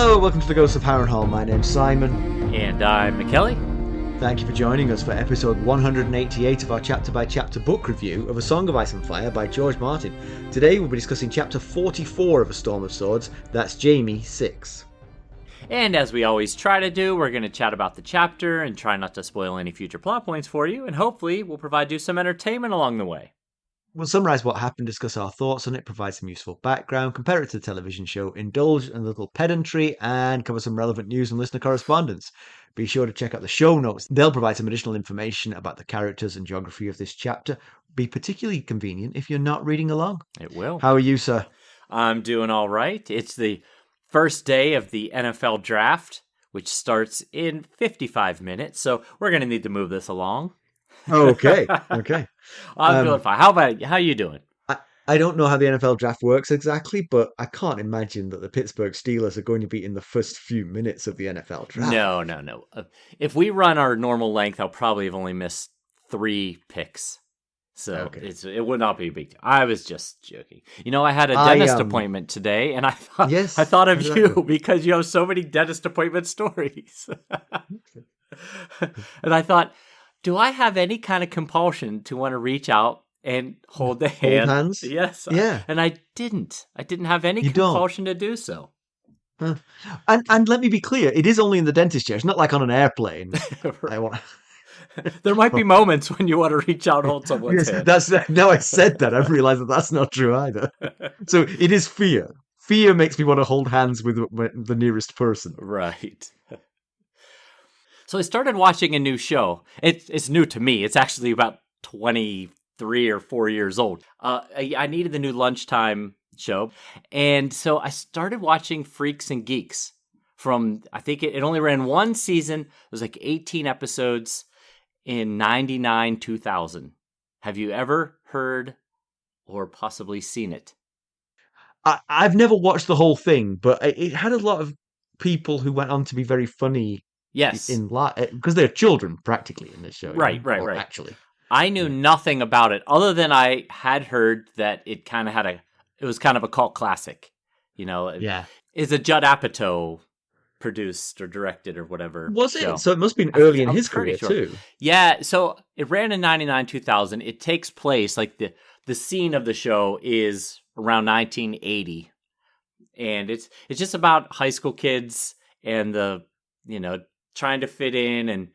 Hello, welcome to the Ghosts of Harrenhal. My name's Simon. And I'm Mackelly. Thank you for joining us for episode 188 of our chapter-by-chapter book review of A Song of Ice and Fire by George Martin. Today we'll be discussing chapter 44 of A Storm of Swords, that's Jaime 6. And as we always try to do, we're going to chat about the chapter and try not to spoil any future plot points for you, and hopefully we'll provide you some entertainment along the way. We'll summarise what happened, discuss our thoughts on it, provide some useful background, compare it to the television show, indulge in a little pedantry, and cover some relevant news and listener correspondence. Be sure to check out the show notes. They'll provide some additional information about the characters and geography of this chapter. Be particularly convenient if you're not reading along. It will. How are you, sir? I'm doing all right. It's the first day of the NFL draft, which starts in 55 minutes, so we're going to need to move this along. Okay. I'm doing fine. How about you? How you doing? I don't know how the NFL draft works exactly, but I can't imagine that the Pittsburgh Steelers are going to be in the first few minutes of the NFL draft. No. If we run our normal length, I'll probably have only missed 3 picks. So Okay. it would not be a big deal. I was just joking. You know, I had a dentist appointment today, and I thought of you because you have so many dentist appointment stories. And I thought, do I have any kind of compulsion to want to reach out and hold the hand? Hold hands? Yes. Yeah. And I didn't. I didn't have any compulsion to do so. Huh. And let me be clear, it is only in the dentist chair. It's not like on an airplane. There might be moments when you want to reach out and hold someone's hand. Now I said that, I've realised that that's not true either. So it is fear. Fear makes me want to hold hands with the nearest person. Right. So I started watching a new show. It's new to me. It's actually about 23 or 4 years old. I needed the new lunchtime show. And so I started watching Freaks and Geeks from, I think it only ran one season. It was like 18 episodes in 99, 2000. Have you ever heard or possibly seen it? I've never watched the whole thing, but it had a lot of people who went on to be very funny. Yes. Because they're children, practically, in this show. Right. Actually. I knew nothing about it, other than I had heard that it kind of it was kind of a cult classic. You know, Is a Judd Apatow produced or directed or whatever. Was show. it? So it must have been early in his career, too. Yeah, so it ran in 99, 2000. It takes place, like the scene of the show is around 1980. And it's just about high school kids and trying to fit in, and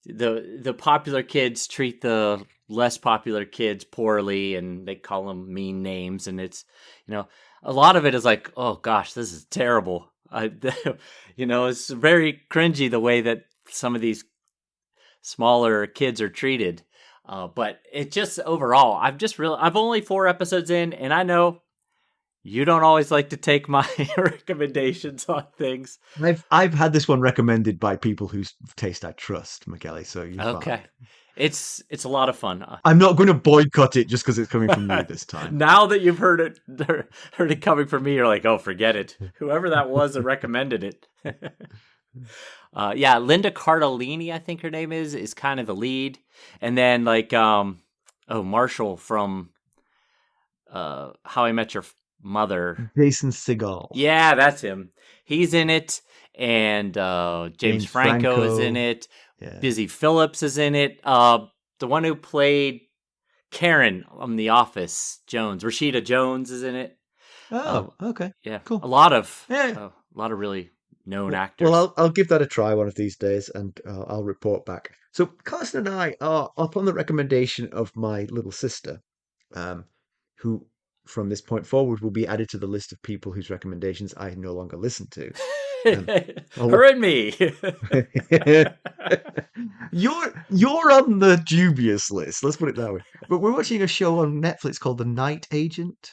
the popular kids treat the less popular kids poorly, and they call them mean names, and it's a lot of it is like, oh gosh, this is terrible. It's very cringy the way that some of these smaller kids are treated, but it just overall, I'm only 4 episodes in, and I know you don't always like to take my recommendations on things. I've had this one recommended by people whose taste I trust, Mackelly. So you're okay. Fine. It's a lot of fun. I'm not going to boycott it just because it's coming from you this time. Now that you've heard it coming from me, you're like, oh, forget it. Whoever that was that recommended it. Linda Cardellini, I think her name is kind of the lead, and then Marshall from How I Met Your Mother. Jason Segel. Yeah, that's him. He's in it, and James Franco is in it. Yeah. Busy Phillips is in it. The one who played Karen on The Office, Jones, Rashida Jones is in it. Oh, okay. Yeah, cool. A lot of really known actors. Well, I'll give that a try one of these days, and I'll report back. So Carson and I are upon the recommendation of my little sister, who from this point forward will be added to the list of people whose recommendations I no longer listen to. Her and me. You're on the dubious list, let's put it that way. But we're watching a show on Netflix called The Night Agent.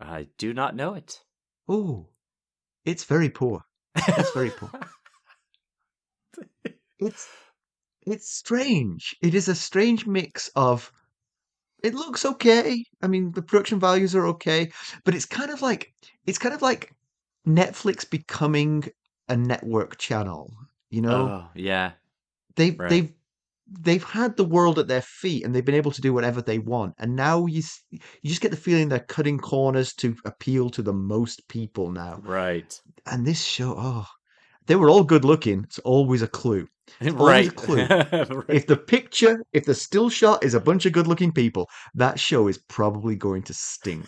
I do not know it. Oh, it's very poor. It's very poor. It's strange. It is a strange mix of, it looks okay. I mean, the production values are okay, but it's kind of like Netflix becoming a network channel, Oh, yeah. They've they've had the world at their feet and they've been able to do whatever they want. And now you just get the feeling they're cutting corners to appeal to the most people now. Right. And this show, oh, they were all good looking. It's always a clue. It's always a Right. clue. Right. If the still shot is a bunch of good looking people, that show is probably going to stink.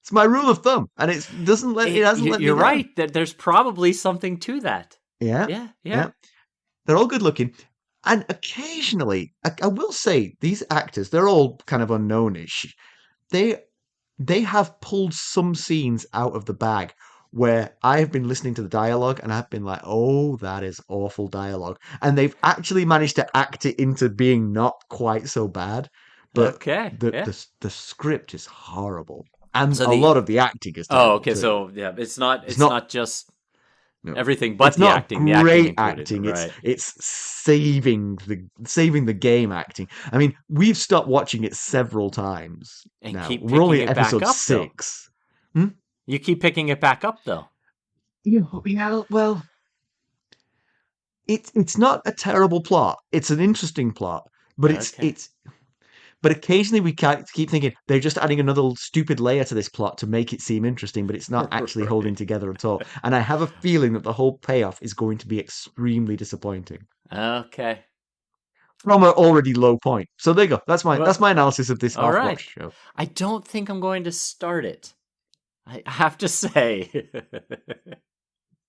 It's my rule of thumb, and it hasn't let me You're down. right. There's probably something to that. Yeah, Yeah. yeah. Yeah. They're all good looking. And occasionally, I will say, these actors, they're all kind of unknownish. They they have pulled some scenes out of the bag where I have been listening to the dialogue and I've been like, oh, that is awful dialogue. And they've actually managed to act it into being not quite so bad. But Okay. Yeah. the script is horrible. And So a lot of the acting is terrible okay. too. So yeah, it's not It's not just no. everything but It's the not acting. The acting great included. acting. Right. It's saving the game acting. I mean, we've stopped watching it several times And now. keep We're only picking at it back episode up though. 6. Hmm? You keep picking it back up though. Yeah, well, it's not a terrible plot. It's an interesting plot, but Okay. but occasionally we can't keep thinking they're just adding another stupid layer to this plot to make it seem interesting, but it's not actually holding Right. together at all. And I have a feeling that the whole payoff is going to be extremely disappointing Okay. from an already low point. So there you go. That's Well, my analysis of this all half-watched right. show. I don't think I'm going to start it. I have to say.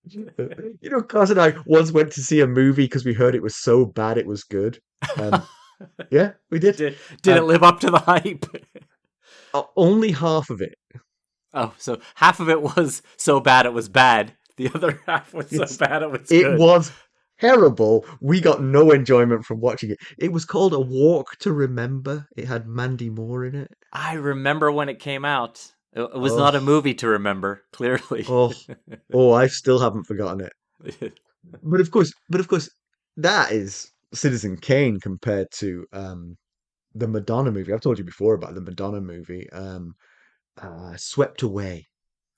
You know, Cos and I once went to see a movie because we heard it was so bad it was good. Um, yeah, we did. Did it live up to the hype? Only half of it. Oh, so half of it was so bad it was bad. The other half was so It's bad it was it good. was terrible. We got no enjoyment from watching it. It was called A Walk to Remember. It had Mandy Moore in it. I remember when it came out. It was not a Oh, movie to remember, clearly. oh, oh! I still haven't forgotten it. But of course, that is Citizen Kane compared to the Madonna movie. I've told you before about the Madonna movie, Swept Away.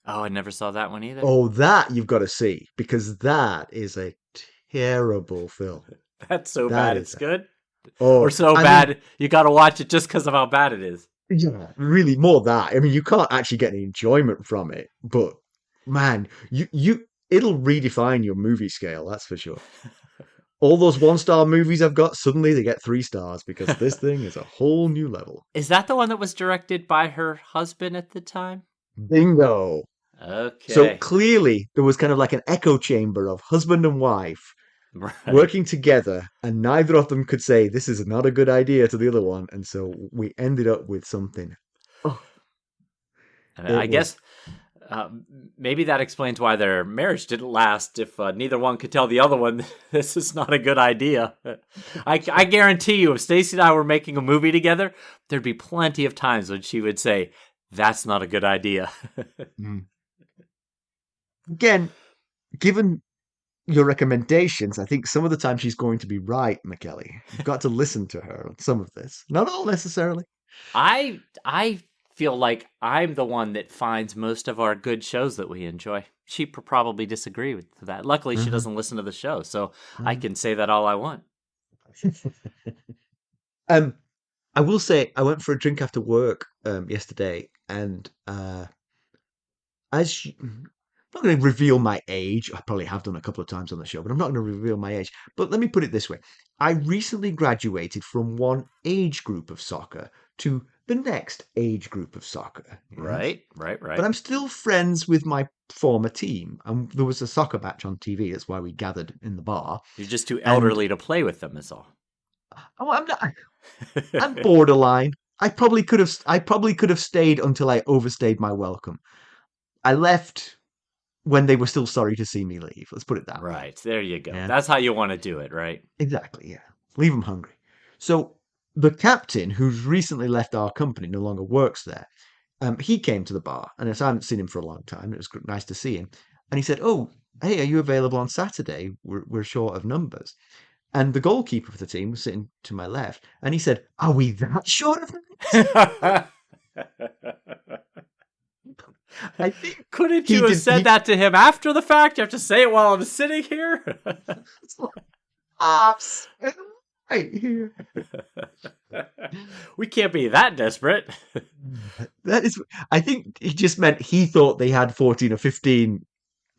Oh, I never saw that one either. Oh, that you've got to see because that is a terrible film. That's so That bad is it's good? Or oh, so I mean, bad you gotta watch it just because of how bad it is. yeah, really more that. I mean, you can't actually get any enjoyment from it, but man, it'll redefine your movie scale, that's for sure. All those one-star movies I've got, suddenly they get 3 stars because this thing is a whole new level. Is that the one that was directed by her husband at the time? Bingo. So Okay. clearly there was kind of like an echo chamber of husband and wife Right. working together, and neither of them could say this is not a good idea to the other one, and so we ended up with something. Oh, And I it was guess uh, maybe that explains why their marriage didn't last if neither one could tell the other one this is not a good idea. I guarantee you, if Stacey and I were making a movie together, there'd be plenty of times when she would say, that's not a good idea. mm. Again, given your recommendations, I think some of the time she's going to be right, Mackelly. You've got to listen to her on some of this. Not all necessarily. I feel like I'm the one that finds most of our good shows that we enjoy. She probably disagree with that. Luckily, she Mhm, doesn't listen to the show, so I mhm. can say that all I want. um, I will say I went for a drink after work yesterday, and I'm not going to reveal my age. I probably have done a couple of times on the show, but I'm not going to reveal my age. But let me put it this way: I recently graduated from one age group of soccer to the next age group of soccer. Yes, Right, right, but right. I'm still friends with my former team. And there was a soccer match on TV. That's why we gathered in the bar. You're just too And elderly to play with them, is all. oh, I'm borderline. I probably could have stayed until I overstayed my welcome. I left when they were still sorry to see me leave. Let's put it that way. Right, there you go. Yeah, That's how you want to do it, right? exactly. Yeah, leave them hungry. So the captain, who's recently left our company, no longer works there. He came to the bar, and as I hadn't seen him for a long time, it was nice to see him. And he said, "Oh, hey, are you available on Saturday? We're short of numbers." And the goalkeeper for the team was sitting to my left, and he said, "Are we that short of numbers?" I think Couldn't he you have did. said that to him after the fact? You have to say it while I'm sitting here? It's like, "Ah, right here. We can't be that desperate. That is, I think he just meant he thought they had 14 or 15.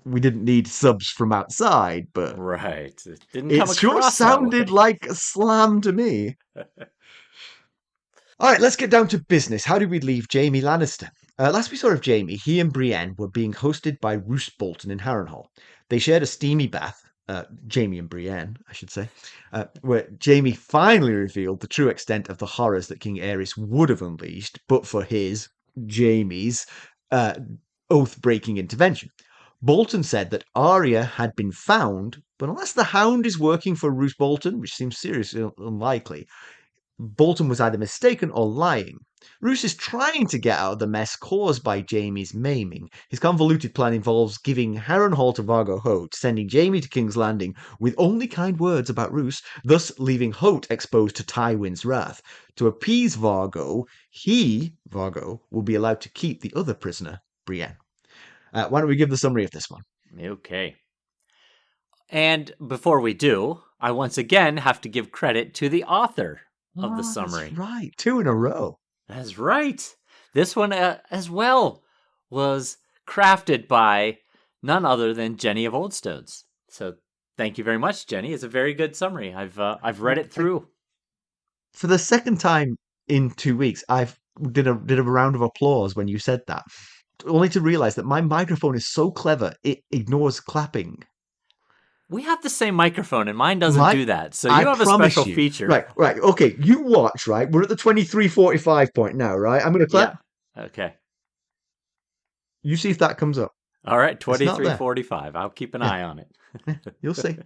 We didn't need subs from outside, but Right. It didn't it come sure across that sounded way. like a slam to me. All right, let's get down to business. How did we leave Jaime Lannister? Last we saw of Jaime, he and Brienne were being hosted by Roose Bolton in Harrenhal. They shared a steamy bath, Jaime and Brienne, I should say, where Jaime finally revealed the true extent of the horrors that King Aerys would have unleashed, but for Jaime's, uh, oath-breaking intervention. Bolton said that Arya had been found, but unless the Hound is working for Roose Bolton, which seems seriously unlikely, Bolton was either mistaken or lying. Roose is trying to get out of the mess caused by Jaime's maiming. His convoluted plan involves giving Harrenhal to Vargo Hoat, sending Jaime to King's Landing with only kind words about Roose, thus leaving Hoat exposed to Tywin's wrath. To appease Vargo, Vargo, will be allowed to keep the other prisoner, Brienne. Why don't we give the summary of this one? Okay. And before we do, I once again have to give credit to the author of the summary. That's right. 2 in a row. That's right. This one as well was crafted by none other than Jenny of Oldstones. So thank you very much, Jenny. It's a very good summary. I've read it through. For the second time in 2 weeks, I've did a round of applause when you said that, only to realize that my microphone is so clever it ignores clapping. We have the same microphone, and mine doesn't do that. So you have a promise special you. feature. Right. Okay, you watch. Right, we're at the 23:45 point now. Right, I'm going to clap. Yeah. Okay. You see if that comes up. All right, 23:45. I'll keep an eye on it. You'll see.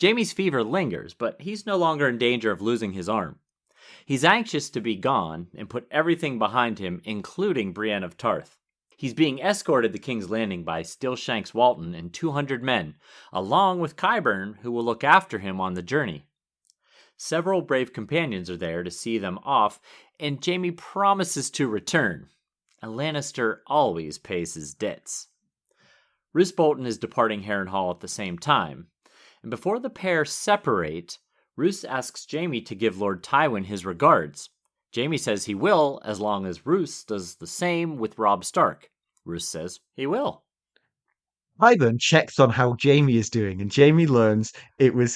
Jaime's fever lingers, but he's no longer in danger of losing his arm. He's anxious to be gone and put everything behind him, including Brienne of Tarth. He's being escorted to King's Landing by Stillshanks Walton and 200 men, along with Qyburn, who will look after him on the journey. Several brave companions are there to see them off, and Jaime promises to return. A Lannister always pays his debts. Roose Bolton is departing Harrenhal at the same time, and before the pair separate, Roose asks Jaime to give Lord Tywin his regards. Jaime says he will, as long as Roose does the same with Robb Stark. Roose says he will. Qyburn checks on how Jaime is doing, and Jaime learns it was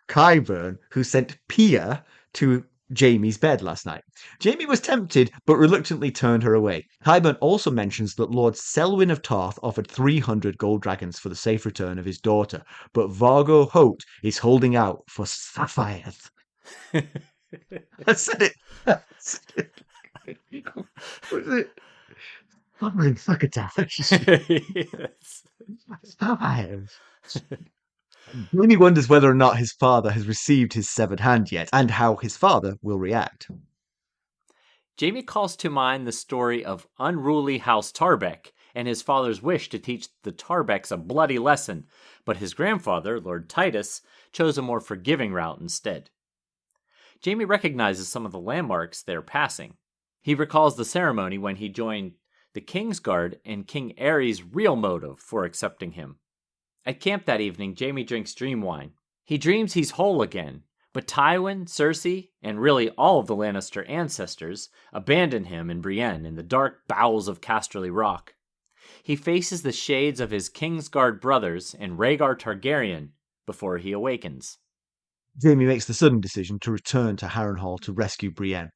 Qyburn, who sent Pia to Jaime's bed last night. Jaime was tempted, but reluctantly turned her away. Qyburn also mentions that Lord Selwyn of Tarth offered 300 gold dragons for the safe return of his daughter, but Vargo Hoat is holding out for sapphires. I said it. Was it? Fucking Yes. Sapphires. Jaime wonders whether or not his father has received his severed hand yet, and how his father will react. Jaime calls to mind the story of unruly House Tarbeck and his father's wish to teach the Tarbecks a bloody lesson, but his grandfather, Lord Titus, chose a more forgiving route instead. Jaime recognizes some of the landmarks they're passing. He recalls the ceremony when he joined the Kingsguard and King Aerys' real motive for accepting him. At camp that evening, Jaime drinks dream wine. He dreams he's whole again, but Tywin, Cersei, and really all of the Lannister ancestors abandon him and Brienne in the dark bowels of Casterly Rock. He faces the shades of his Kingsguard brothers and Rhaegar Targaryen before he awakens. Jaime makes the sudden decision to return to Harrenhal to rescue Brienne.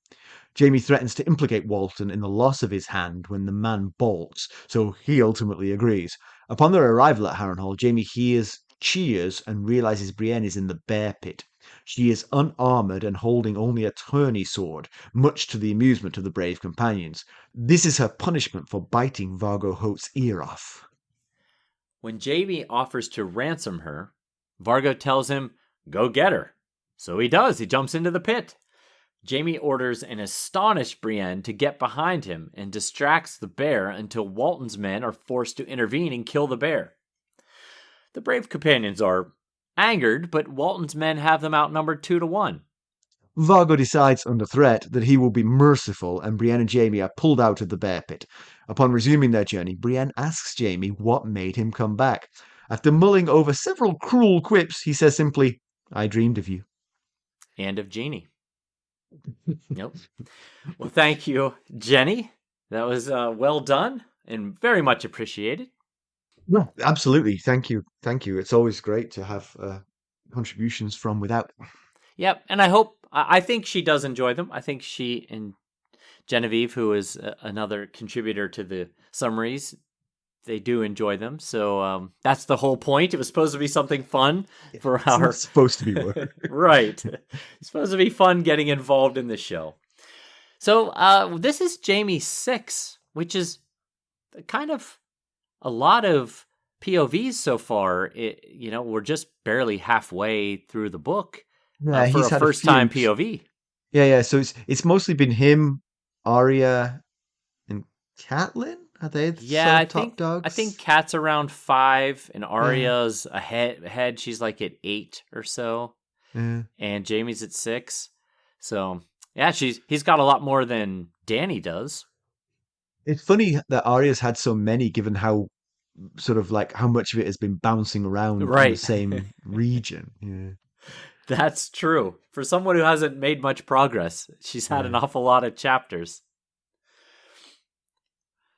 Jaime threatens to implicate Walton in the loss of his hand when the man bolts, so he ultimately agrees. Upon their arrival at Harrenhal, Jaime hears cheers and realizes Brienne is in the bear pit. She is unarmored and holding only a tourney sword, much to the amusement of the brave companions. This is her punishment for biting Vargo Hoat's ear off. When Jaime offers to ransom her, Vargo tells him, "Go get her." So he does. He jumps into the pit. Jaime orders an astonished Brienne to get behind him and distracts the bear until Walton's men are forced to intervene and kill the bear. The brave companions are angered, but Walton's men have them outnumbered 2-1. Vargo decides under threat that he will be merciful, and Brienne and Jaime are pulled out of the bear pit. Upon resuming their journey, Brienne asks Jaime what made him come back. After mulling over several cruel quips, he says simply, "I dreamed of you." and of Jeannie. Nope. Well, thank you, Jenny. That was well done and very much appreciated. No, absolutely. Thank you. Thank you. It's always great to have contributions from without. Yep, and I think she does enjoy them. I think she and Genevieve, who is another contributor to the summaries, they do enjoy them. So that's the whole point. It was supposed to be something fun for It's not supposed to be work. Right. It's supposed to be fun getting involved in the show. So this is Jaime 6, which is kind of a lot of POVs so far. We're just barely halfway through the book Yeah, for he's a had first-time few. POV. Yeah. So it's mostly been him, Arya, and Catelyn. Are they the Yeah, sort of top dogs? I think Kat's around 5, and Yeah. Arya's ahead. She's like at 8 or so, Yeah. and Jaime's at 6. So yeah, he's got a lot more than Dany does. It's funny that Arya's had so many, given how sort of like how much of it has been bouncing around from the Right. same region. Yeah. That's true. For someone who hasn't made much progress, she's had an Yeah. awful lot of chapters.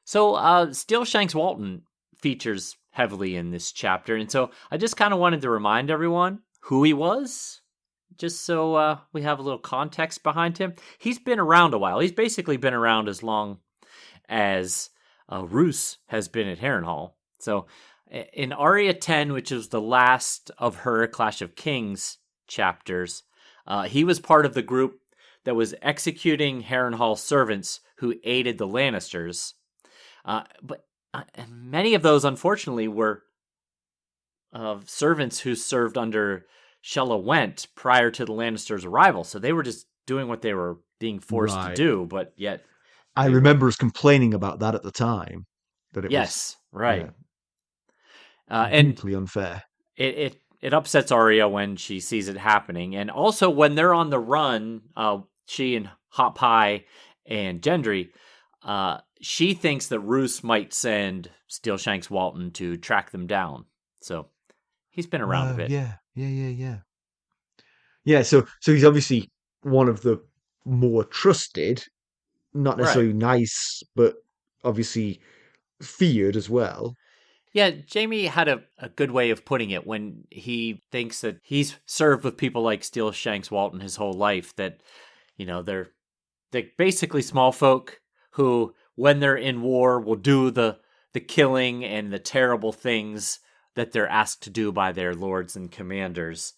So, Steel Shanks Walton features heavily in this chapter, and so I just kind of wanted to remind everyone who he was, just so we have a little context behind him. He's been around a while. He's basically been around as long as Roose has been at Harrenhal. So, in Arya 10, which is the last of her Clash of Kings chapters, he was part of the group that was executing Harrenhal servants who aided the Lannisters. But many of those, unfortunately, were servants who served under Shella Went prior to the Lannisters' arrival. So they were just doing what they were being forced to do, but yet... I remember us complaining about that at the time. That it Yes, was right. and deeply And unfair. it upsets Arya when she sees it happening. And also when they're on the run, she and Hot Pie and Gendry... she thinks that Roose might send Steel Shanks Walton to track them down. So he's been around a bit. Yeah, so he's obviously one of the more trusted, not necessarily nice, but obviously feared as well. Yeah, Jaime had a good way of putting it when he thinks that he's served with people like Steel Shanks Walton his whole life, that, they're basically small folk who, when they're in war, will do the killing and the terrible things that they're asked to do by their lords and commanders.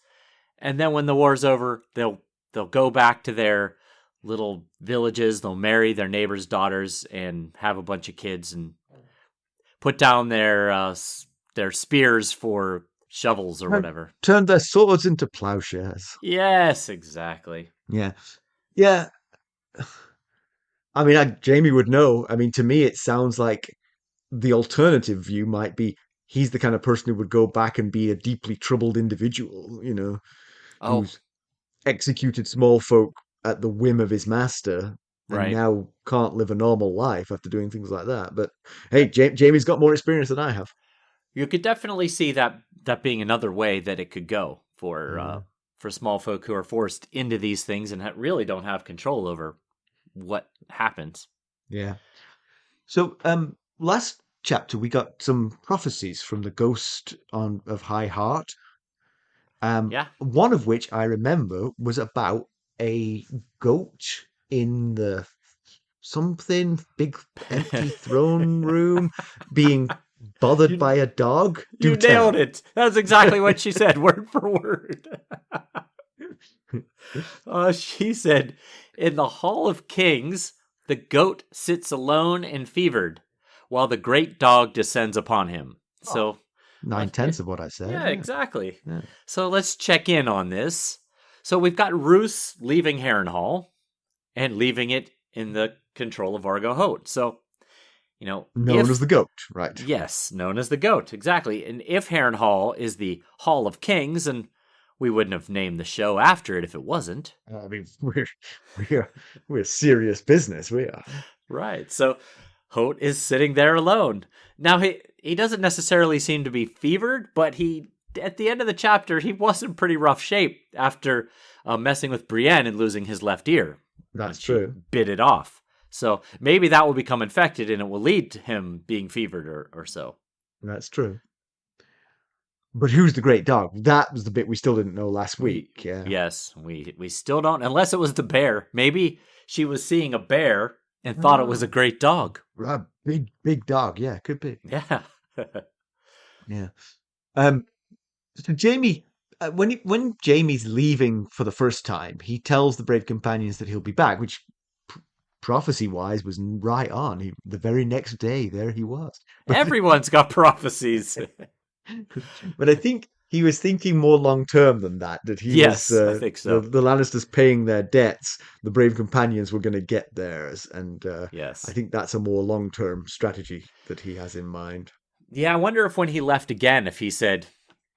And then when the war's over, they'll go back to their little villages, they'll marry their neighbors' daughters and have a bunch of kids and put down their spears for shovels or whatever. Turn their swords into plowshares. Yes, exactly. Yeah. I mean, Jamie would know. I mean, to me, it sounds like the alternative view might be he's the kind of person who would go back and be a deeply troubled individual, who's executed small folk at the whim of his master and now can't live a normal life after doing things like that. But hey, Jamie's got more experience than I have. You could definitely see that being another way that it could go for small folk who are forced into these things and really don't have control over what happens. Yeah. So, last chapter we got some prophecies from the ghost of High Heart. One of which I remember was about a goat in the something big empty throne room being bothered by a dog. You nailed it. That's exactly what she said, word for word. She said, in the Hall of Kings, the goat sits alone and fevered, while the great dog descends upon him. So 9/10 of what I said. Yeah, exactly. Yeah. So let's check in on this. So we've got Roose leaving Harrenhal and leaving it in the control of Vargo Hoat. So, known as the goat, right? Yes, known as the goat, exactly. And if Harrenhal is the Hall of Kings, and we wouldn't have named the show after it if it wasn't. I mean, we're serious business. We are. Right. So Hoat is sitting there alone. Now he doesn't necessarily seem to be fevered, but he at the end of the chapter, he was in pretty rough shape after messing with Brienne and losing his left ear. That's She true. bit it off. So maybe that will become infected and it will lead to him being fevered or so. That's true. But who's the great dog? That was the bit we still didn't know last week. Yeah. Yes, we still don't, unless it was the bear. Maybe she was seeing a bear and thought it was a great dog. A big dog. Yeah, could be. Yeah. Yeah. So Jamie, when Jamie's leaving for the first time, he tells the brave companions that he'll be back, which prophecy-wise was right on. The very next day, there he was. Everyone's got prophecies. But I think he was thinking more long term than that. That he Yes, was I think so. the Lannisters paying their debts, the brave companions were going to get theirs, and Yes. I think that's a more long term strategy that he has in mind. Yeah, I wonder if when he left again, if he said,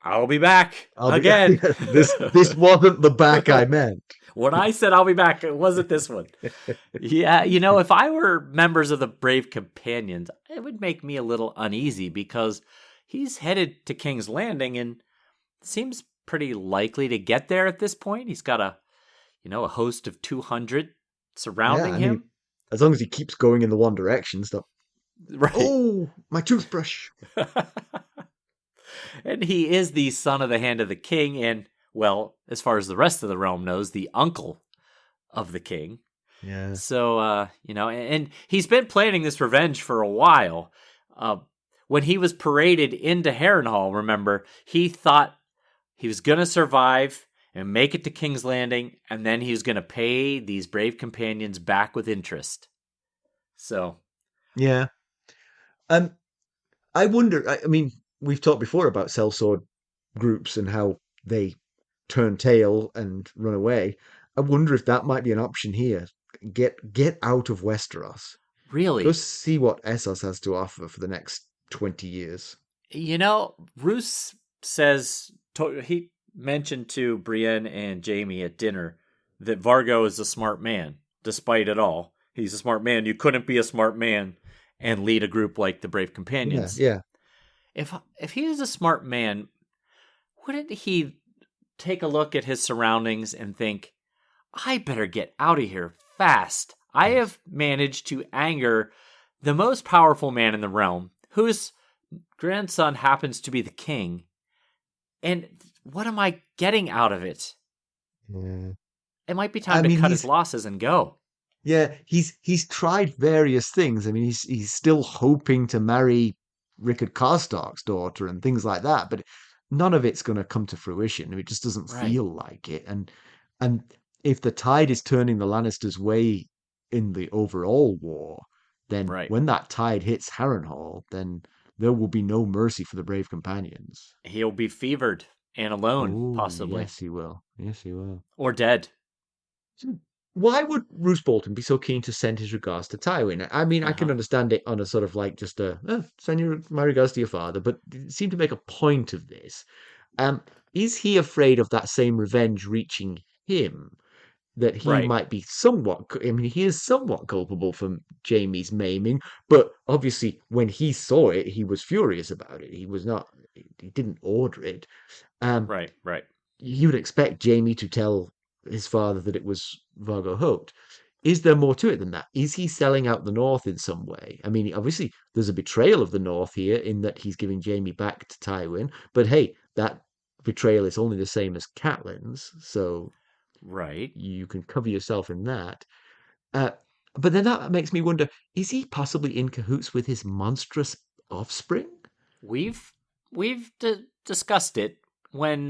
I'll be back I'll be- again. This wasn't the back I meant. When I said I'll be back, it wasn't this one. Yeah, if I were members of the Brave Companions, it would make me a little uneasy because he's headed to King's Landing and seems pretty likely to get there at this point. He's got a host of 200 surrounding Yeah, I him. mean, as long as he keeps going in the one direction, stop. Right. Oh, my toothbrush. And he is the son of the Hand of the King and, well, as far as the rest of the realm knows, the uncle of the king. Yeah. So, and he's been planning this revenge for a while. When he was paraded into Harrenhal, remember, he thought he was going to survive and make it to King's Landing, and then he was going to pay these brave companions back with interest. So. Yeah. I wonder, I mean, we've talked before about sellsword groups and how they turn tail and run away. I wonder if that might be an option here. Get out of Westeros. Really? Go see what Essos has to offer for the next 20 years. Roose says, he mentioned to Brienne and Jaime at dinner that Vargo is a smart man, despite it all. He's a smart man. You couldn't be a smart man and lead a group like the Brave Companions. Yeah. If he is a smart man, wouldn't he take a look at his surroundings and think, I better get out of here fast. I have managed to anger the most powerful man in the realm, whose grandson happens to be the king. And what am I getting out of it? Yeah. It might be time to cut his losses and go. Yeah, he's tried various things. I mean, he's still hoping to marry Rickard Karstark's daughter and things like that, but none of it's going to come to fruition. I mean, it just doesn't feel like it. And if the tide is turning the Lannisters' way in the overall war, then when that tide hits Harrenhal, then there will be no mercy for the brave companions. He'll be fevered and alone, possibly. Yes, he will. Yes, he will. Or dead. So why would Roose Bolton be so keen to send his regards to Tywin? I mean, I can understand it on a sort of like just send my regards to your father, but it seemed to make a point of this. Is he afraid of that same revenge reaching him? That he might be somewhat, I mean, he is somewhat culpable for Jaime's maiming, but obviously when he saw it, he was furious about it. He didn't order it. Right. You would expect Jaime to tell his father that it was Vargo Hoat. Is there more to it than that? Is he selling out the North in some way? I mean, obviously there's a betrayal of the North here in that he's giving Jaime back to Tywin, but hey, that betrayal is only the same as Catelyn's, so you can cover yourself in that. But then that makes me wonder, is he possibly in cahoots with his monstrous offspring? We've discussed it when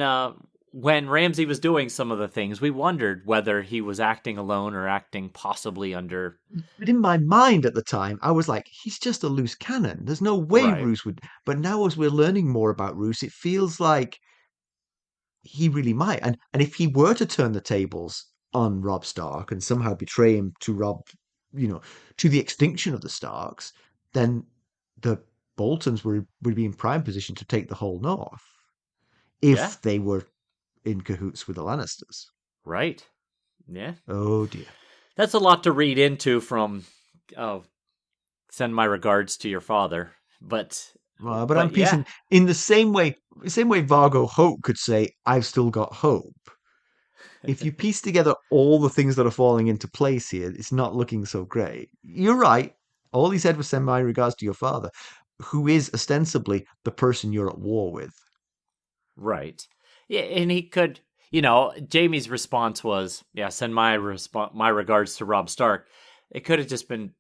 Ramsay was doing some of the things. We wondered whether he was acting alone or acting possibly under. But in my mind at the time, I was like, he's just a loose cannon. There's no way Roose would. But now as we're learning more about Roose, it feels like he really might. And if he were to turn the tables on Robb Stark and somehow betray him to Robb, to the extinction of the Starks, then the Boltons would be in prime position to take the whole North if they were in cahoots with the Lannisters. Right. Yeah. Oh dear. That's a lot to read into from send my regards to your father. But But I'm But yeah, piecing in the same way Vargo Hoat could say, "I've still got hope." If you piece together all the things that are falling into place here, it's not looking so great. You're right. All he said was send my regards to your father, who is ostensibly the person you're at war with. right. Yeah, and he could, Jamie's response was, "Yeah, send my regards to Robb Stark." It could have just been.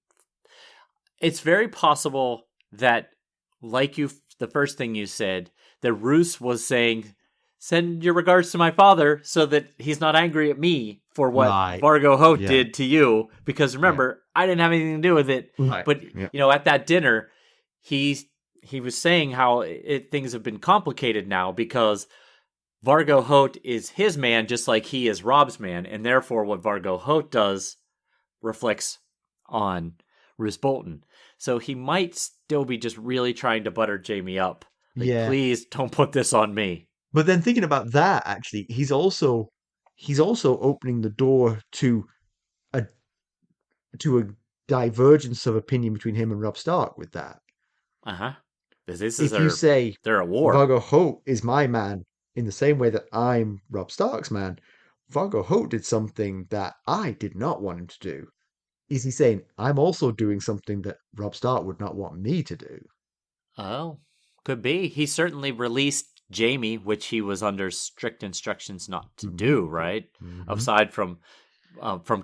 It's very possible that, like the first thing you said, that Roose was saying, "Send your regards to my father," so that he's not angry at me for what Right. Vargo Hoat Yeah. did to you. Because Yeah. remember, I didn't have anything to do with it. Right. But Yeah. at that dinner, he was saying how things have been complicated now because Vargo Hoat is his man, just like he is Robb's man, and therefore what Vargo Hoat does reflects on Roose Bolton. So he might still be just really trying to butter Jamie up. Like, Yeah. please don't put this on me. But then thinking about that, actually, he's also opening the door a a divergence of opinion between him and Robb Stark with that. Uh huh. This is If you say they're at war. Vargo Hoat is my man in the same way that I'm Robb Stark's man, Vargo Hoat did something that I did not want him to do. Is he saying I'm also doing something that Robb Stark would not want me to do? Oh, could be. He certainly released Jamie, which he was under strict instructions not to Hmm. do. Right, Hmm. aside from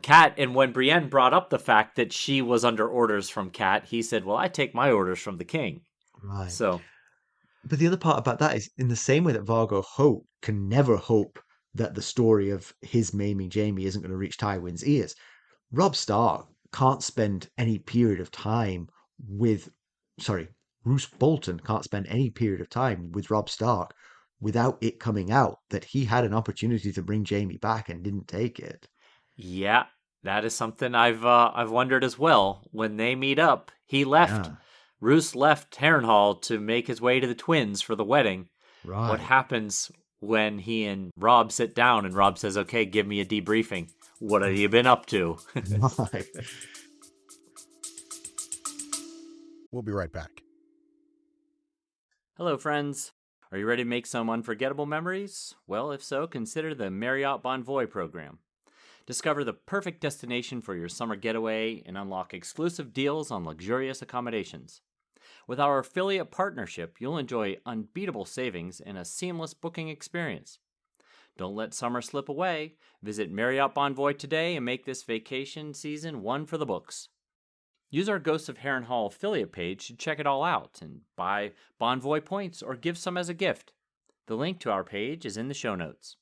Kat. And when Brienne brought up the fact that she was under orders from Kat, he said, "Well, I take my orders from the king." Right. So, But the other part about that is in the same way that Vargo Hoat can never hope that the story of his maiming Jamie isn't going to reach Tywin's ears, Robb Stark can't spend any period of time with, sorry, Roose Bolton can't spend any period of time with Robb Stark without it coming out that he had an opportunity to bring Jamie back and didn't take it. yeah, that is something I've wondered as well. When they meet up, he left. Yeah, Roose left Harrenhal to make his way to the twins for the wedding. What right. happens when he and Robb sit down and Robb says, "Okay, give me a debriefing. What have you been up to?" Right. We'll be right back. Hello, friends. Are you ready to make some unforgettable memories? Well, if so, consider the Marriott Bonvoy program. Discover the perfect destination for your summer getaway and unlock exclusive deals on luxurious accommodations. With our affiliate partnership, you'll enjoy unbeatable savings and a seamless booking experience. Don't let summer slip away. Visit Marriott Bonvoy today and make this vacation season one for the books. Use our Ghosts of Harrenhal affiliate page to check it all out and buy Bonvoy points or give some as a gift. The link to our page is in the show notes.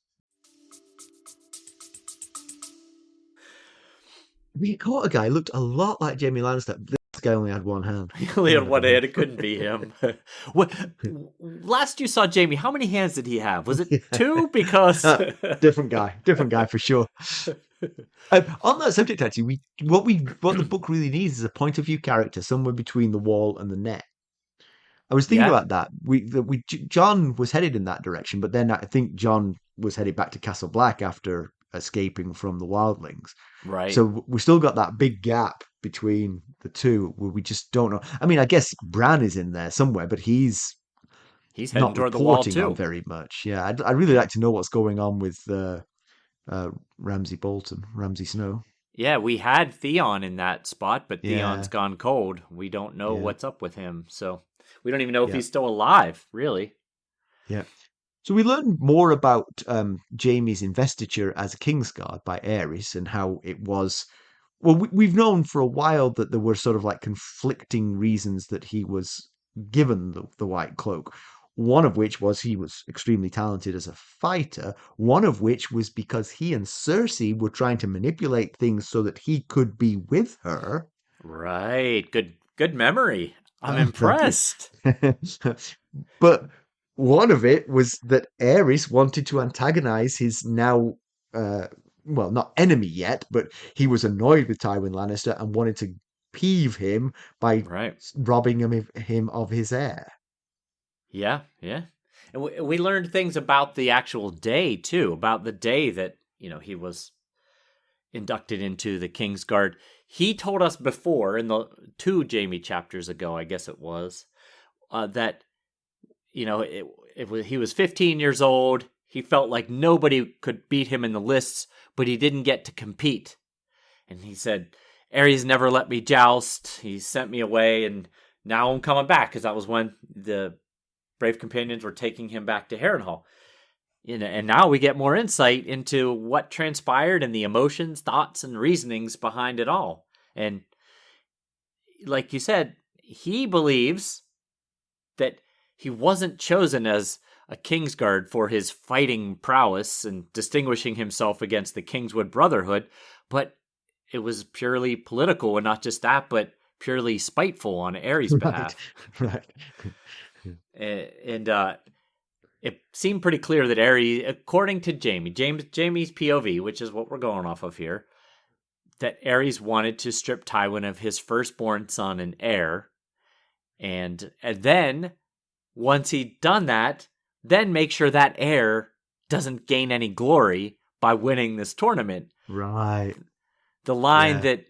We caught a guy who looked a lot like Jaime Lannister. This guy only had one hand. He only had one hand. It couldn't be him. Last you saw Jamie, how many hands did he have? Was it two? Because Different guy for sure. On that subject, actually, what the book really needs is a point of view character somewhere between the wall and the net. I was thinking yeah, about that. John was headed in that direction, but then I think John was headed back to Castle Black after escaping from the wildlings. right. So we still got that big gap between the two where we just don't know. I mean, I guess Bran is in there somewhere, but he's He's heading not toward the wall reporting on too. very much. Yeah, I'd really like to know what's going on with Ramsay Snow. Yeah, we had Theon in that spot, but Theon's Yeah, gone cold. We don't know yeah, what's up with him, so we don't even know if yeah, he's still alive, really. yeah. So we learned more about Jaime's investiture as a Kingsguard by Aerys and how it was. Well, we've known for a while that there were sort of like conflicting reasons that he was given the white cloak. One of which was he was extremely talented as a fighter. One of which was because he and Cersei were trying to manipulate things so that he could be with her. Right. Good memory. I'm Thank you. impressed. But one of it was that Aerys wanted to antagonize his now, uh, well, not enemy yet, but he was annoyed with Tywin Lannister and wanted to peeve him by Right. robbing him of his heir. Yeah, yeah. And we learned things about the actual day too, about the day that, he was inducted into the Kingsguard. He told us before in the two Jamie chapters ago, I guess it was, that he was 15 years old. He felt like nobody could beat him in the lists, but he didn't get to compete. And he said, Aerys never let me joust. He sent me away, and now I'm coming back, because that was when the Brave Companions were taking him back to Harrenhal. And now we get more insight into what transpired and the emotions, thoughts, and reasonings behind it all. And like you said, he believes that he wasn't chosen as a Kingsguard for his fighting prowess and distinguishing himself against the Kingswood Brotherhood, but it was purely political, and not just that, but purely spiteful on Aerys' behalf. Right. And it seemed pretty clear that Aerys, according to Jaime's POV, which is what we're going off of here, that Aerys wanted to strip Tywin of his firstborn son and heir, and then, once he'd done that, then make sure that heir doesn't gain any glory by winning this tournament. Right. The line that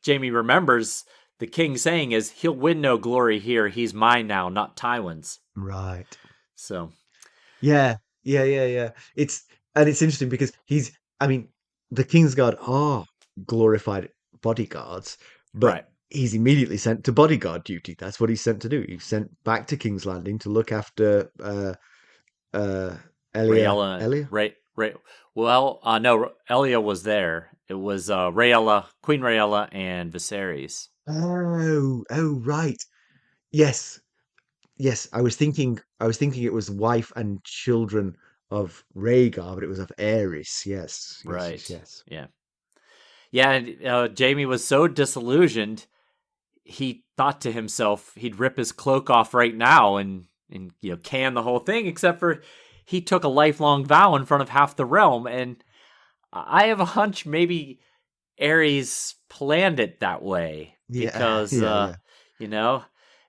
Jaime remembers the king saying is, he'll win no glory here. He's mine now, not Tywin's. Right. So. Yeah. It's interesting because the Kingsguard are glorified bodyguards, but he's immediately sent to bodyguard duty. That's what he's sent to do. He's sent back to King's Landing to look after Elia. No, Elia was there. It was Queen Rhaella, and Viserys. Oh, right. Yes. I was thinking it was wife and children of Rhaegar, but it was of Aerys. Yes. Yes. Yeah. And Jaime was so disillusioned, he thought to himself he'd rip his cloak off right now and can the whole thing, except for he took a lifelong vow in front of half the realm. And I have a hunch maybe Aerys planned it that way because,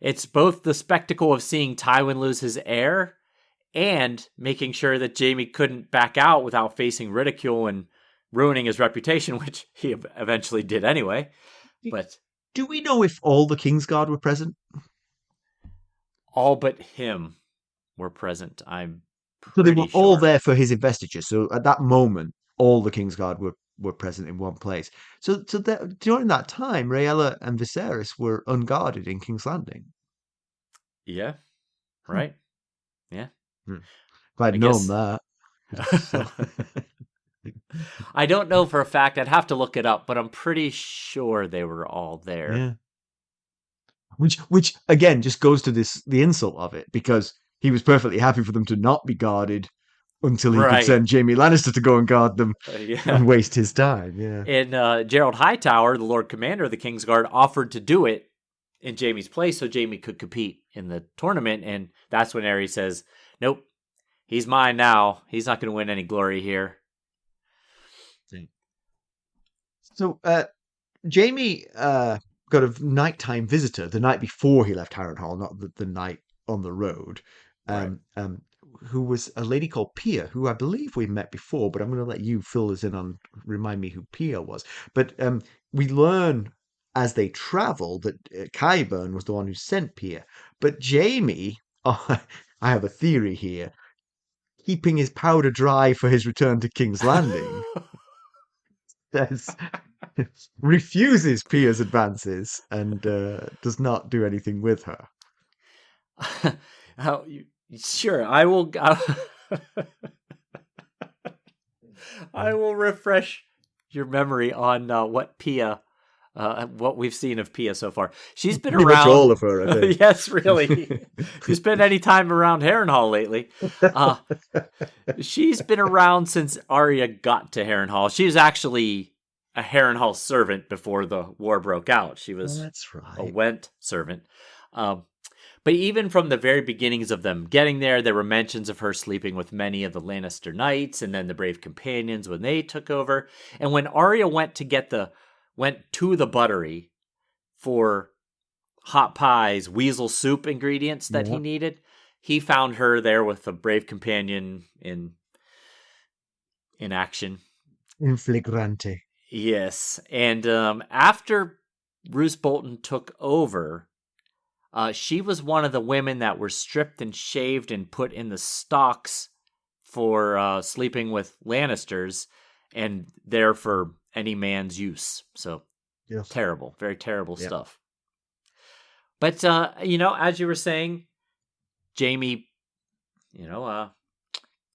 it's both the spectacle of seeing Tywin lose his heir and making sure that Jaime couldn't back out without facing ridicule and ruining his reputation, which he eventually did anyway. But do we know if all the Kingsguard were present? All but him were present. So they were all there for his investiture. So at that moment, all the Kingsguard were present in one place. So during that time, Rhaella and Viserys were unguarded in King's Landing. Yeah. Right. Yeah. If I'd known that. So. I don't know for a fact. I'd have to look it up, but I'm pretty sure they were all there. Yeah. Which again just goes to the insult of it, because he was perfectly happy for them to not be guarded until he could send Jaime Lannister to go and guard them and waste his time. Yeah. And Gerald Hightower, the Lord Commander of the Kingsguard, offered to do it in Jaime's place so Jaime could compete in the tournament, and that's when Aerys says, "Nope, he's mine now. He's not going to win any glory here." So Jaime got a nighttime visitor the night before he left Harrenhal, not the night on the road, who was a lady called Pia, who I believe we met before, but I'm going to let you fill us in on, remind me who Pia was. But we learn as they travel that Qyburn was the one who sent Pia. But Jaime, I have a theory here, keeping his powder dry for his return to King's Landing, refuses Pia's advances and does not do anything with her. Sure, I will. I will refresh your memory on what Pia, what we've seen of Pia so far. She's been pretty around. Much all of her, I think. Yes, really. If you spent any time around Harrenhal lately, she's been around since Arya got to Harrenhal. She's actually a Harrenhal servant before the war broke out. She was a Went servant. But even from the very beginnings of them getting there were mentions of her sleeping with many of the Lannister knights and then the Brave Companions when they took over. And when Arya went to the buttery for hot pies, weasel soup ingredients that he needed, he found her there with the Brave Companion in action. In flagrante. Yes. And after Roose Bolton took over, She was one of the women that were stripped and shaved and put in the stocks for sleeping with Lannisters, and there for any man's use. So Yes. terrible, very terrible Yep. stuff. But as you were saying, Jaime,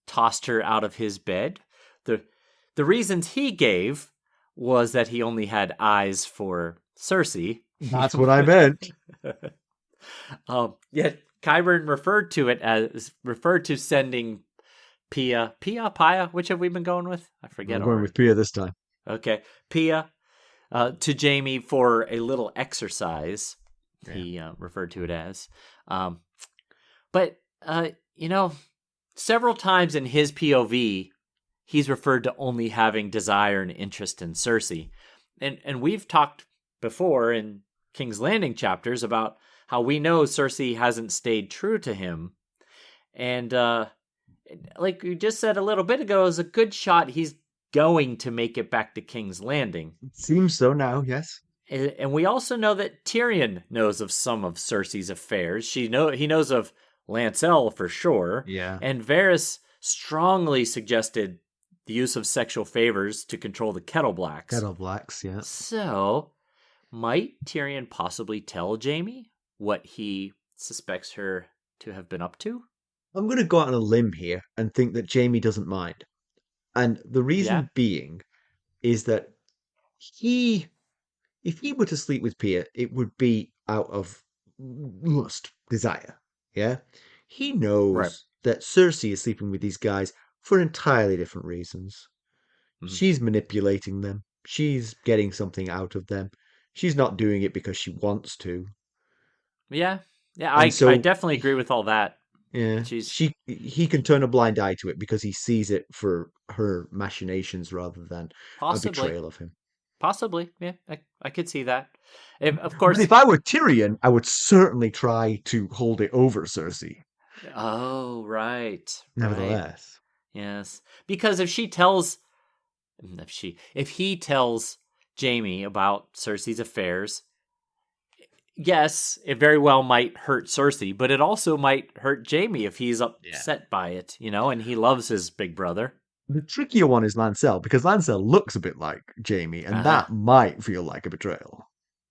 tossed her out of his bed. The reasons he gave was that he only had eyes for Cersei. That's what I meant. Yet Qyburn referred to sending Pia, which have we been going with? I forget. I'm going with Pia this time. Okay, Pia to Jaime for a little exercise. Yeah. He referred to it as. But several times in his POV, he's referred to only having desire and interest in Cersei. And we've talked before in King's Landing chapters about how we know Cersei hasn't stayed true to him. And like we just said a little bit ago, is a good shot he's going to make it back to King's Landing. It seems so now, yes. And we also know that Tyrion knows of some of Cersei's affairs. He knows of Lancel for sure. Yeah. And Varys strongly suggested the use of sexual favors to control the Kettle Blacks. Kettle Blacks, yeah. So, might Tyrion possibly tell Jaime what he suspects her to have been up to? I'm going to go out on a limb here and think that Jaime doesn't mind. And the reason being is that if he were to sleep with Pia, it would be out of lust, desire. Yeah? He knows that Cersei is sleeping with these guys for entirely different reasons. Mm-hmm. She's manipulating them. She's getting something out of them. She's not doing it because she wants to. Yeah. Yeah, I definitely agree with all that. Yeah. He can turn a blind eye to it because he sees it for her machinations rather than a betrayal of him. Possibly, yeah, I could see that. Of course, but if I were Tyrion, I would certainly try to hold it over Cersei. Oh, right. Nevertheless, right. Yes, because if he tells Jaime about Cersei's affairs, yes, it very well might hurt Cersei, but it also might hurt Jaime if he's upset by it, and he loves his big brother. The trickier one is Lancel, because Lancel looks a bit like Jaime, and that might feel like a betrayal.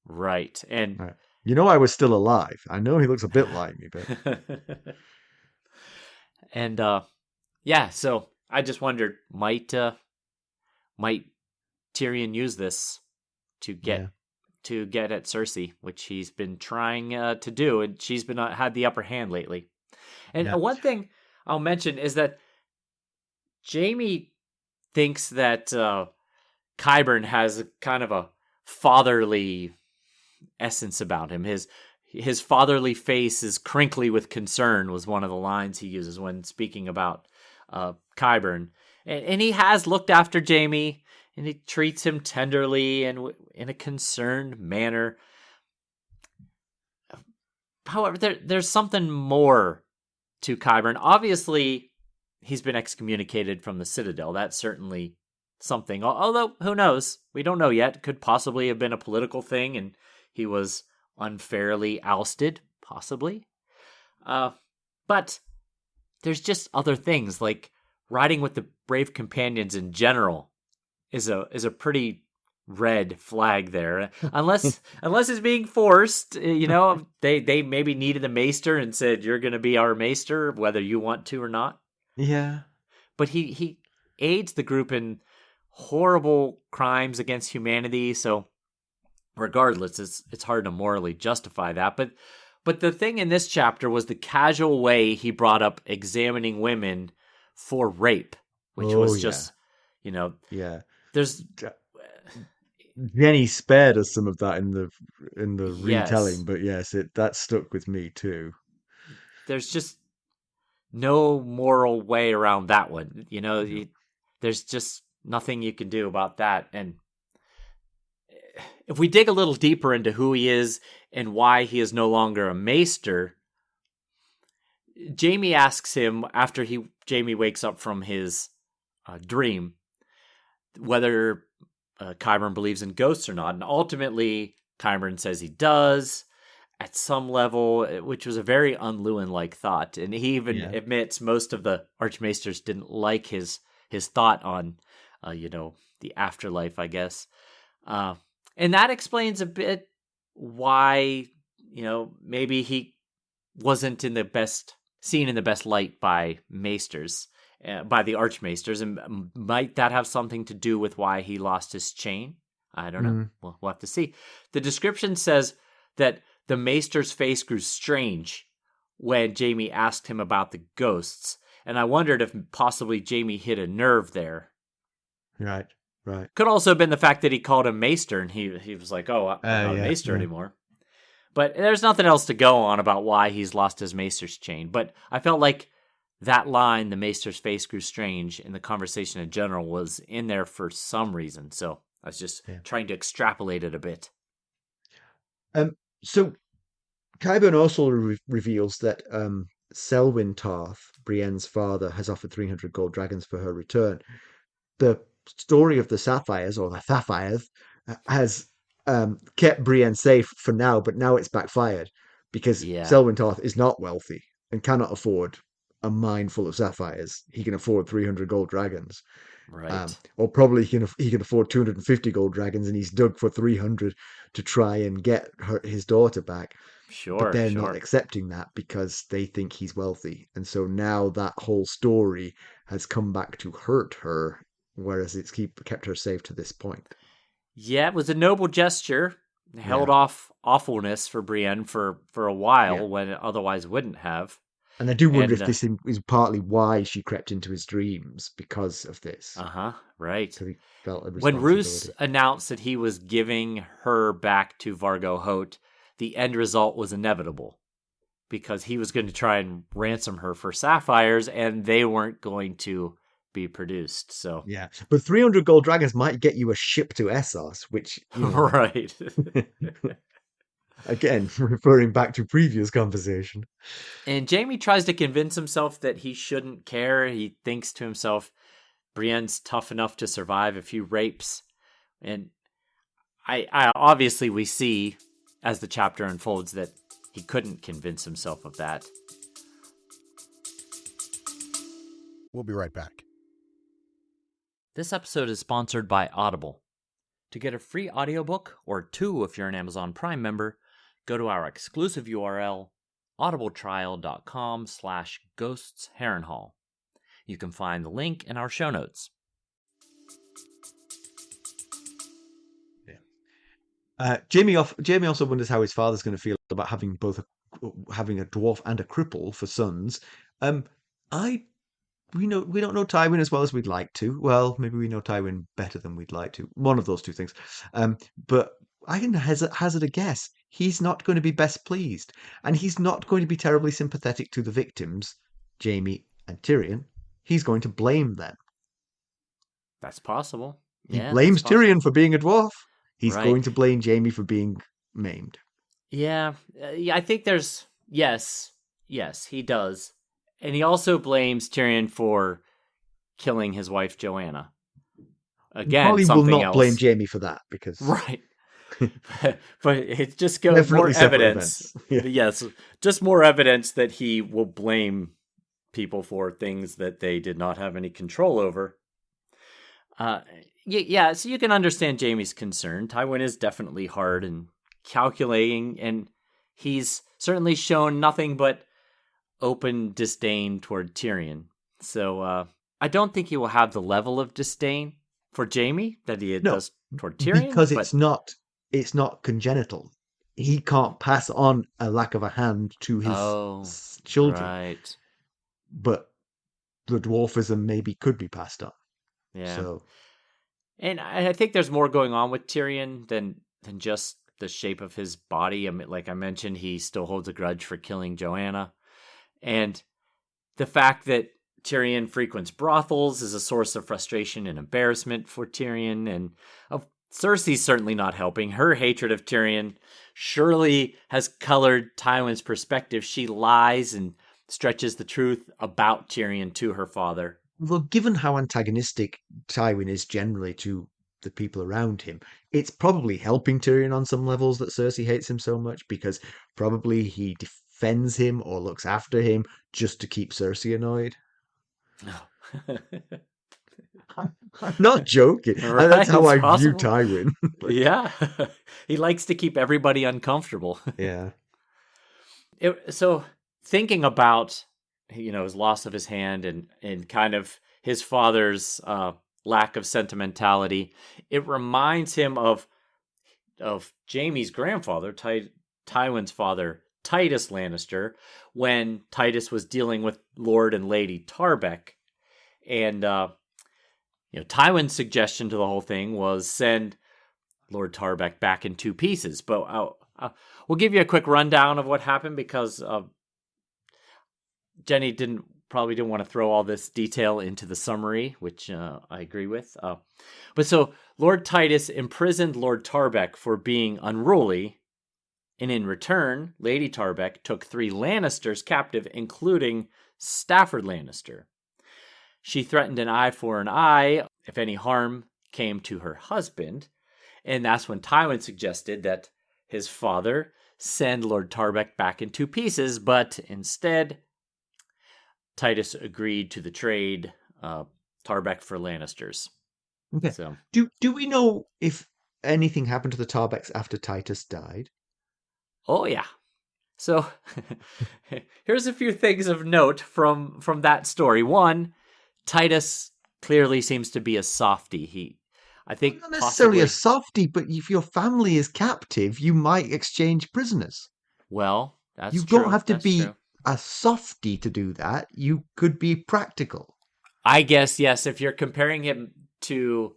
Right. And I was still alive. I know he looks a bit like me, but and so I just wondered, might Tyrion use this to get at Cersei, which he's been trying to do, and she's been had the upper hand lately. And one thing I'll mention is that Jaime thinks that Qyburn has kind of a fatherly essence about him. His fatherly face is crinkly with concern was one of the lines he uses when speaking about Qyburn. And he has looked after Jaime, and he treats him tenderly and in a concerned manner. However, there's something more to Qyburn. Obviously, he's been excommunicated from the Citadel. That's certainly something. Although, who knows? We don't know yet. Could possibly have been a political thing and he was unfairly ousted. Possibly. But there's just other things, like riding with the Brave Companions in general is a pretty red flag there. Unless it's being forced, they maybe needed a maester and said, you're going to be our maester, whether you want to or not. Yeah. But he aids the group in horrible crimes against humanity, so regardless, it's hard to morally justify that. But the thing in this chapter was the casual way he brought up examining women for rape, which was just, Yeah. There's Jenny spared us some of that in the retelling, but yes, that stuck with me too. There's just no moral way around that one. There's just nothing you can do about that. And if we dig a little deeper into who he is and why he is no longer a maester, Jaime asks him after Jaime wakes up from his dream whether Qyburn believes in ghosts or not. And ultimately, Qyburn says he does. at some level, which was a very un-Lewin-like thought. And he even admits most of the Archmaesters didn't like his thought on, the afterlife, I guess. And that explains a bit why, maybe he wasn't seen in the best light by Maesters, by the Archmaesters. And might that have something to do with why he lost his chain? I don't know. We'll have to see. The description says that the Maester's face grew strange when Jaime asked him about the ghosts. And I wondered if possibly Jaime hit a nerve there. Right. Could also have been the fact that he called him Maester, and he was like, "Oh, I'm not a Maester anymore." But there's nothing else to go on about why he's lost his Maester's chain. But I felt like that line, "the Maester's face grew strange," in the conversation in general was in there for some reason. So I was just trying to extrapolate it a bit. So Qyburn also reveals that Selwyn Tarth, Brienne's father, has offered 300 gold dragons for her return. The story of the Sapphires, or the Sapphires, has kept Brienne safe for now, but now it's backfired because Selwyn Tarth is not wealthy and cannot afford a mine full of sapphires. He can afford 300 gold dragons. Right. Or probably he can afford 250 gold dragons, and he's dug for 300 to try and get his daughter back. But they're not accepting that because they think he's wealthy. And so now that whole story has come back to hurt her, whereas it's kept her safe to this point. Yeah, it was a noble gesture. Held off awfulness for Brienne for a while when it otherwise wouldn't have. And I do wonder if this is partly why she crept into his dreams, because of this. Right. So he felt a when responsibility. Roose announced that he was giving her back to Vargo Hoat, the end result was inevitable, because he was going to try and ransom her for sapphires, and they weren't going to be produced. So but 300 gold dragons might get you a ship to Essos, which right. Again, referring back to previous conversation. And Jaime tries to convince himself that he shouldn't care. He thinks to himself, Brienne's tough enough to survive a few rapes. And I obviously we see as the chapter unfolds that he couldn't convince himself of that. We'll be right back. This episode is sponsored by Audible. To get a free audiobook, or 2 if you're an Amazon Prime member, go to our exclusive URL, audibletrial.com/ghosts Harrenhal. You can find the link in our show notes. Jaime also wonders how his father's going to feel about having having a dwarf and a cripple for sons. We don't know Tywin as well as we'd like to. Well, maybe we know Tywin better than we'd like to. One of those two things. But I can hazard a guess. He's not going to be best pleased, and he's not going to be terribly sympathetic to the victims, Jaime and Tyrion. He's going to blame them. That's possible. He blames Tyrion for being a dwarf. He's going to blame Jaime for being maimed. Yeah, I think there's yes, he does. And he also blames Tyrion for killing his wife Joanna. Again, probably something will not else. blame Jaime for that because but it just goes more evidence. Yes, just more evidence that he will blame people for things that they did not have any control over. So you can understand Jaime's concern. Tywin is definitely hard and calculating, and he's certainly shown nothing but open disdain toward Tyrion. So I don't think he will have the level of disdain for Jaime that he does toward Tyrion. Because it's not congenital. He can't pass on a lack of a hand to his children. Right. But the dwarfism maybe could be passed on. Yeah. So. And I think there's more going on with Tyrion than just the shape of his body. I mean, like I mentioned, he still holds a grudge for killing Joanna. And the fact that Tyrion frequents brothels is a source of frustration and embarrassment for Tyrion. And Cersei's certainly not helping. Her hatred of Tyrion surely has colored Tywin's perspective. She lies and stretches the truth about Tyrion to her father. Well, given how antagonistic Tywin is generally to the people around him. It's probably helping Tyrion on some levels that Cersei hates him so much, because probably he defends him or looks after him just to keep Cersei annoyed. I'm not joking. Right, That's how it's I view possible. Tywin. Yeah. He likes to keep everybody uncomfortable. Yeah. So thinking about, his loss of his hand and kind of his father's lack of sentimentality, it reminds him of Jaime's grandfather, Tywin's father, Titus Lannister, when Titus was dealing with Lord and Lady Tarbeck. And, Tywin's suggestion to the whole thing was send Lord Tarbeck back in 2 pieces. But we'll give you a quick rundown of what happened, because Jenny probably didn't want to throw all this detail into the summary, which I agree with. But so Lord Titus imprisoned Lord Tarbeck for being unruly, and in return, Lady Tarbeck took 3 Lannisters captive, including Stafford Lannister. She threatened an eye for an eye if any harm came to her husband, and that's when Tywin suggested that his father send Lord Tarbeck back in 2 pieces, but instead, Titus agreed to the trade, Tarbeck for Lannisters. Okay. So, do we know if anything happened to the Tarbecks after Titus died? oh yeah. So here's a few things of note from that story. One, Titus clearly seems to be a softie. I think Not necessarily possibly, a softie, but if your family is captive, you might exchange prisoners. well, that's You true. don't have to That's be true. a softie to do that. You could be practical. I guess, yes, if you're comparing him to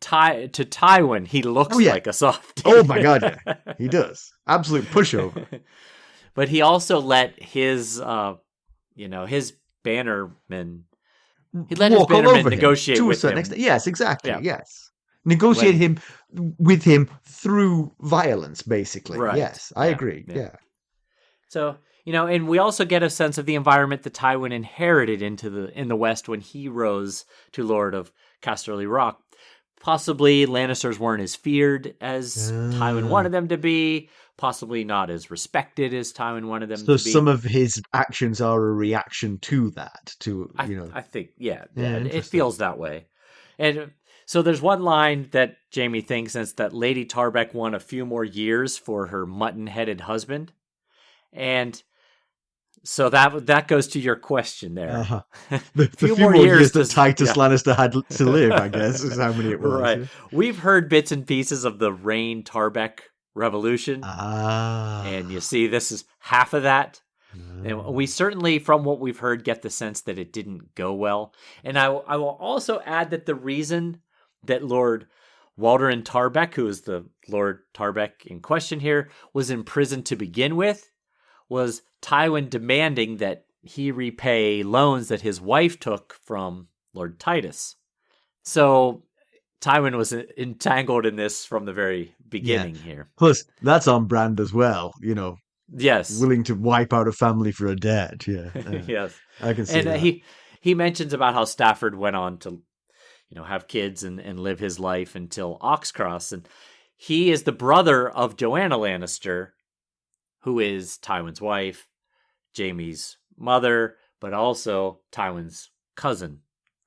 Tywin, he looks Oh, yeah. like a softie. Oh my god, yeah. He does. Absolute pushover. But he also let his his bannermen, he let his Walk all bannermen over negotiate him to a with certain him. extent. Yes, exactly. Yeah. Yes. Negotiate When- with him through violence, basically. Right. Yes, I Yeah. agree. Yeah. So, and we also get a sense of the environment that Tywin inherited in the West when he rose to Lord of Casterly Rock. Possibly Lannisters weren't as feared as Tywin wanted them to be. Possibly not as respected as Tywin wanted them So to be. some of his actions are a reaction to that. I think, yeah, it interesting. feels that way. And so there's one line that Jaime thinks is that Lady Tarbeck won a few more years for her mutton-headed husband. And so that goes to your question there. Uh-huh. The few few more years that does- Titus yeah. Lannister had to live, I guess, is how many it was. Right. Yeah. We've heard bits and pieces of the Rain Tarbeck Revolution. Ah. And you see, this is half of that. And we certainly, from what we've heard, get the sense that it didn't go well. And I will also add that the reason that Lord Walderin Tarbeck, who is the Lord Tarbeck in question here, was imprisoned to begin with, was Tywin demanding that he repay loans that his wife took from Lord Titus. So Tywin was entangled in this from the very beginning here. Plus, that's on brand as well, Yes. willing to wipe out a family for a debt. Yeah. Yes. I can see And that. he mentions about how Stafford went on to, have kids and live his life until Oxcross. And he is the brother of Joanna Lannister, who is Tywin's wife, Jaime's mother, but also Tywin's cousin.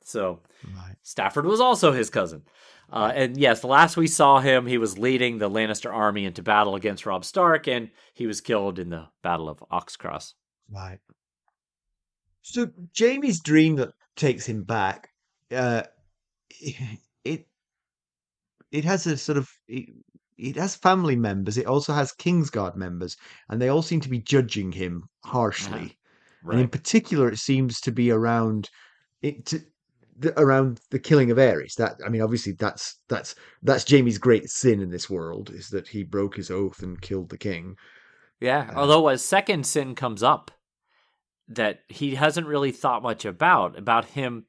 So Right. Stafford was also his cousin. And yes, the last we saw him, he was leading the Lannister army into battle against Robb Stark, and he was killed in the Battle of Oxcross. Right. So Jamie's dream that takes him back, it has a sort of it has family members. It also has Kingsguard members, and they all seem to be judging him harshly. Right. And in particular, it seems to be around around the killing of Aerys. Obviously, that's Jaime's great sin in this world, is that he broke his oath and killed the king. Yeah, although a second sin comes up that he hasn't really thought much about him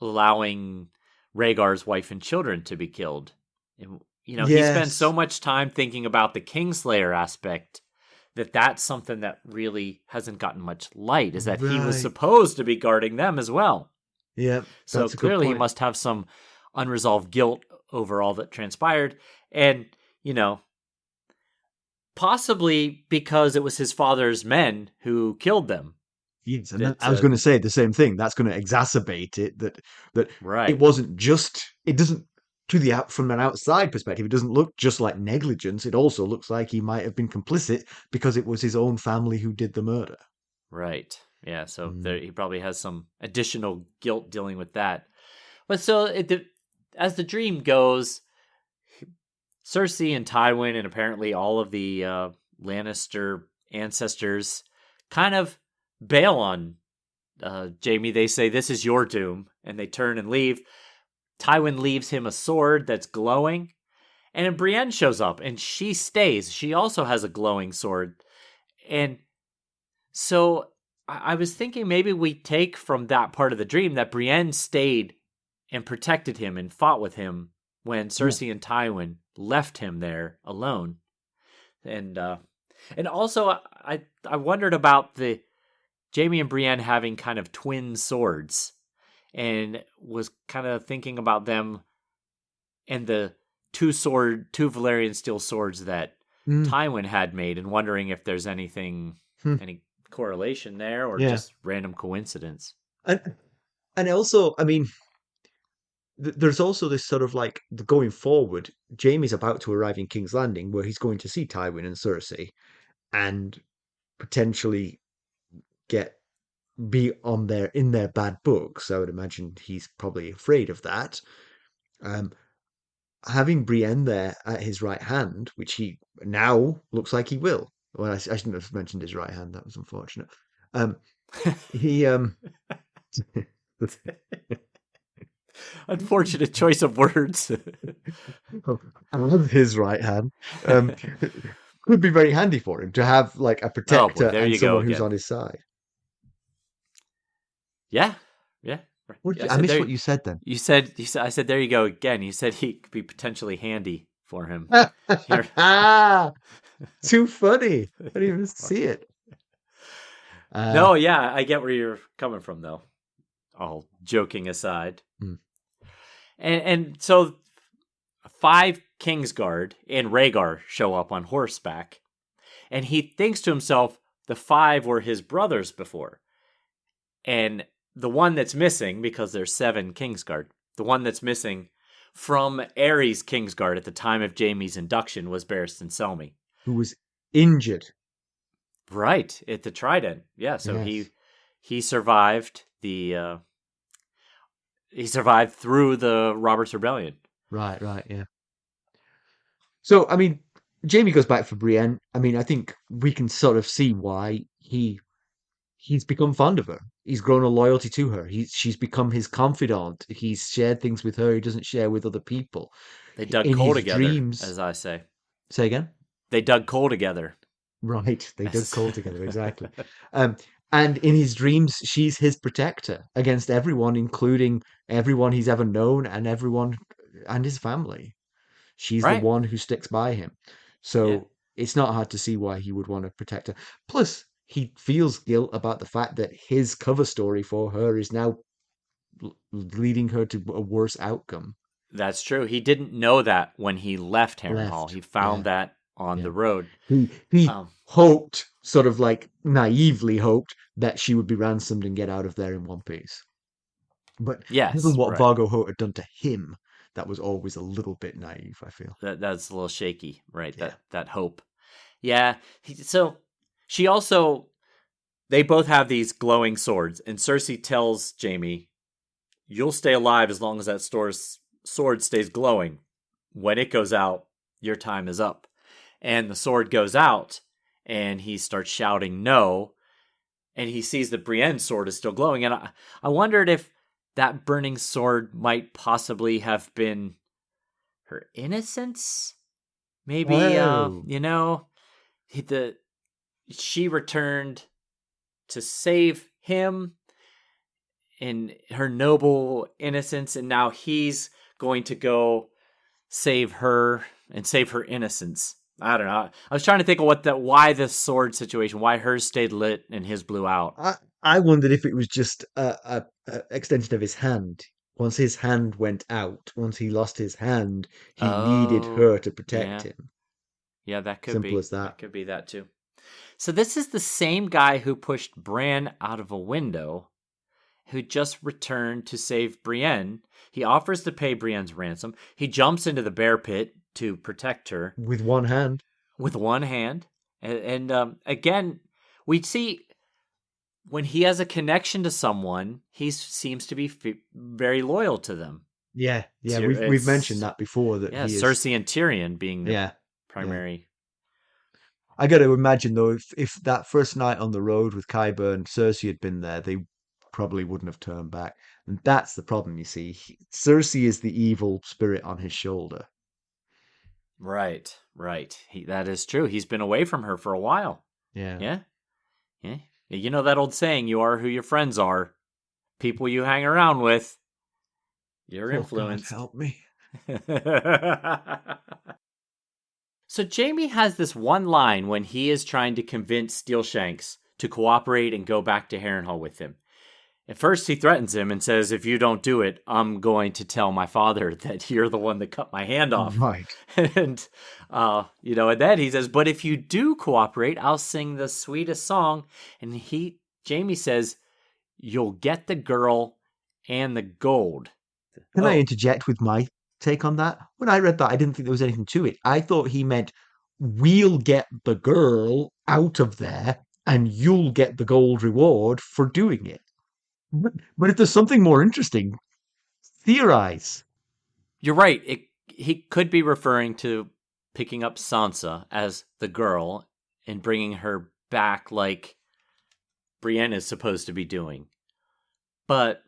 allowing Rhaegar's wife and children to be killed. And, he spent so much time thinking about the Kingslayer aspect that's something that really hasn't gotten much light, is that he was Right. supposed to be guarding them as well. Yeah. So that's a good clearly he point. must have some unresolved guilt over all that transpired. And, possibly because it was his father's men who killed them. Yes, and I was going to say the same thing. That's going to exacerbate it. That Right. It wasn't just. It doesn't from an outside perspective. It doesn't look just like negligence. It also looks like he might have been complicit because it was his own family who did the murder. Right. Yeah. So he probably has some additional guilt dealing with that. But so as the dream goes, Cersei and Tywin and apparently all of the Lannister ancestors kind of bail on Jaime. They say, "This is your doom," and they turn and leave. Tywin leaves him a sword that's glowing, and then Brienne shows up, and she stays. She also has a glowing sword. And so I was thinking maybe we take from that part of the dream that Brienne stayed and protected him and fought with him when Cersei and Tywin left him there alone. And also I wondered about the Jaime and Brienne having kind of twin swords, and was kind of thinking about them and the two Valyrian steel swords that Tywin had made, and wondering if there's any correlation there or just random coincidence. And also, I mean, there's also this sort of like going forward. Jaime's about to arrive in King's Landing, where he's going to see Tywin and Cersei, and potentially be in their bad books. I would imagine he's probably afraid of that. Having Brienne there at his right hand, which he now looks like he will. Well, I shouldn't have mentioned his right hand. That was unfortunate. He Unfortunate choice of words. His right hand could be very handy for him to have like a protector and someone who's on his side. Yeah. I missed what you said then. You said, I said, there you go again. You said he could be potentially handy for him. Too funny. I didn't even see it. No, yeah, I get where you're coming from, though. All joking aside. And so 5 Kingsguard and Rhaegar show up on horseback, and he thinks to himself, the 5 were his brothers before. And the one that's missing, because there's 7 Kingsguard, the one that's missing from Aerys' Kingsguard at the time of Jaime's induction was Barristan Selmy, who was injured. Right, at the Trident. Yeah, so he survived the he survived through the Robert's Rebellion. Right, yeah. So, I mean, Jaime goes back for Brienne. I mean, I think we can sort of see why he's become fond of her. He's grown a loyalty to her. She's become his confidant. He's shared things with her he doesn't share with other people. They dug coal together, as I say. Say again? They dug coal together. Right, they dug coal together, exactly. And in his dreams, she's his protector against everyone, including everyone he's ever known and everyone and his family. She's the one who sticks by him. So it's not hard to see why he would want to protect her. Plus, he feels guilt about the fact that his cover story for her is now leading her to a worse outcome. That's true. He didn't know that when he left Harrenhal. He found that on the road. He hoped, sort of like naively hoped, that she would be ransomed and get out of there in one piece. But given what Vargo Hoat had done to him, that was always a little bit naive, I feel. That's a little shaky, right? Yeah. That hope. Yeah. So she also, they both have these glowing swords, and Cersei tells Jaime, "You'll stay alive as long as that sword stays glowing. When it goes out, your time is up." And the sword goes out, and he starts shouting no, and he sees that Brienne's sword is still glowing. And I wondered if that burning sword might possibly have been her innocence. Maybe, she returned to save him in her noble innocence, and now he's going to go save her and save her innocence. I don't know. I was trying to think of why this sword situation, why hers stayed lit and his blew out. I wondered if it was just a extension of his hand. Once his hand went out, once he lost his hand, he needed Oh, her to protect yeah. him. Yeah, that could Simple be. as that. That could be that too. So this is the same guy who pushed Bran out of a window, who just returned to save Brienne. He offers to pay Brienne's ransom. He jumps into the bear pit to protect her With one hand. with one hand. And again, we see when he has a connection to someone, he seems to be very loyal to them. Yeah, Tyr- we've mentioned it's- that before, that Yeah, he is. Cersei and Tyrion being the Yeah, primary. I got to imagine though, if that first night on the road with Qyburn, Cersei had been there, they probably wouldn't have turned back. And that's the problem, you see. Cersei is the evil spirit on his shoulder. Right, right. That is true. He's been away from her for a while. Yeah. Yeah, yeah. You know that old saying, you are who your friends are. People you hang around with, you're influenced. God, help me. So Jaime has this one line when he is trying to convince Steelshanks to cooperate and go back to Harrenhal with him. At first, he threatens him and says, if you don't do it, I'm going to tell my father that you're the one that cut my hand off. Right. And, and then he says, but if you do cooperate, I'll sing the sweetest song. And Jaime says, you'll get the girl and the gold. Can I interject with my take on that? When I read that, I didn't think there was anything to it. I thought he meant, we'll get the girl out of there and you'll get the gold reward for doing it. But if there's something more interesting, theorize. You're right. He could be referring to picking up Sansa as the girl and bringing her back like Brienne is supposed to be doing. But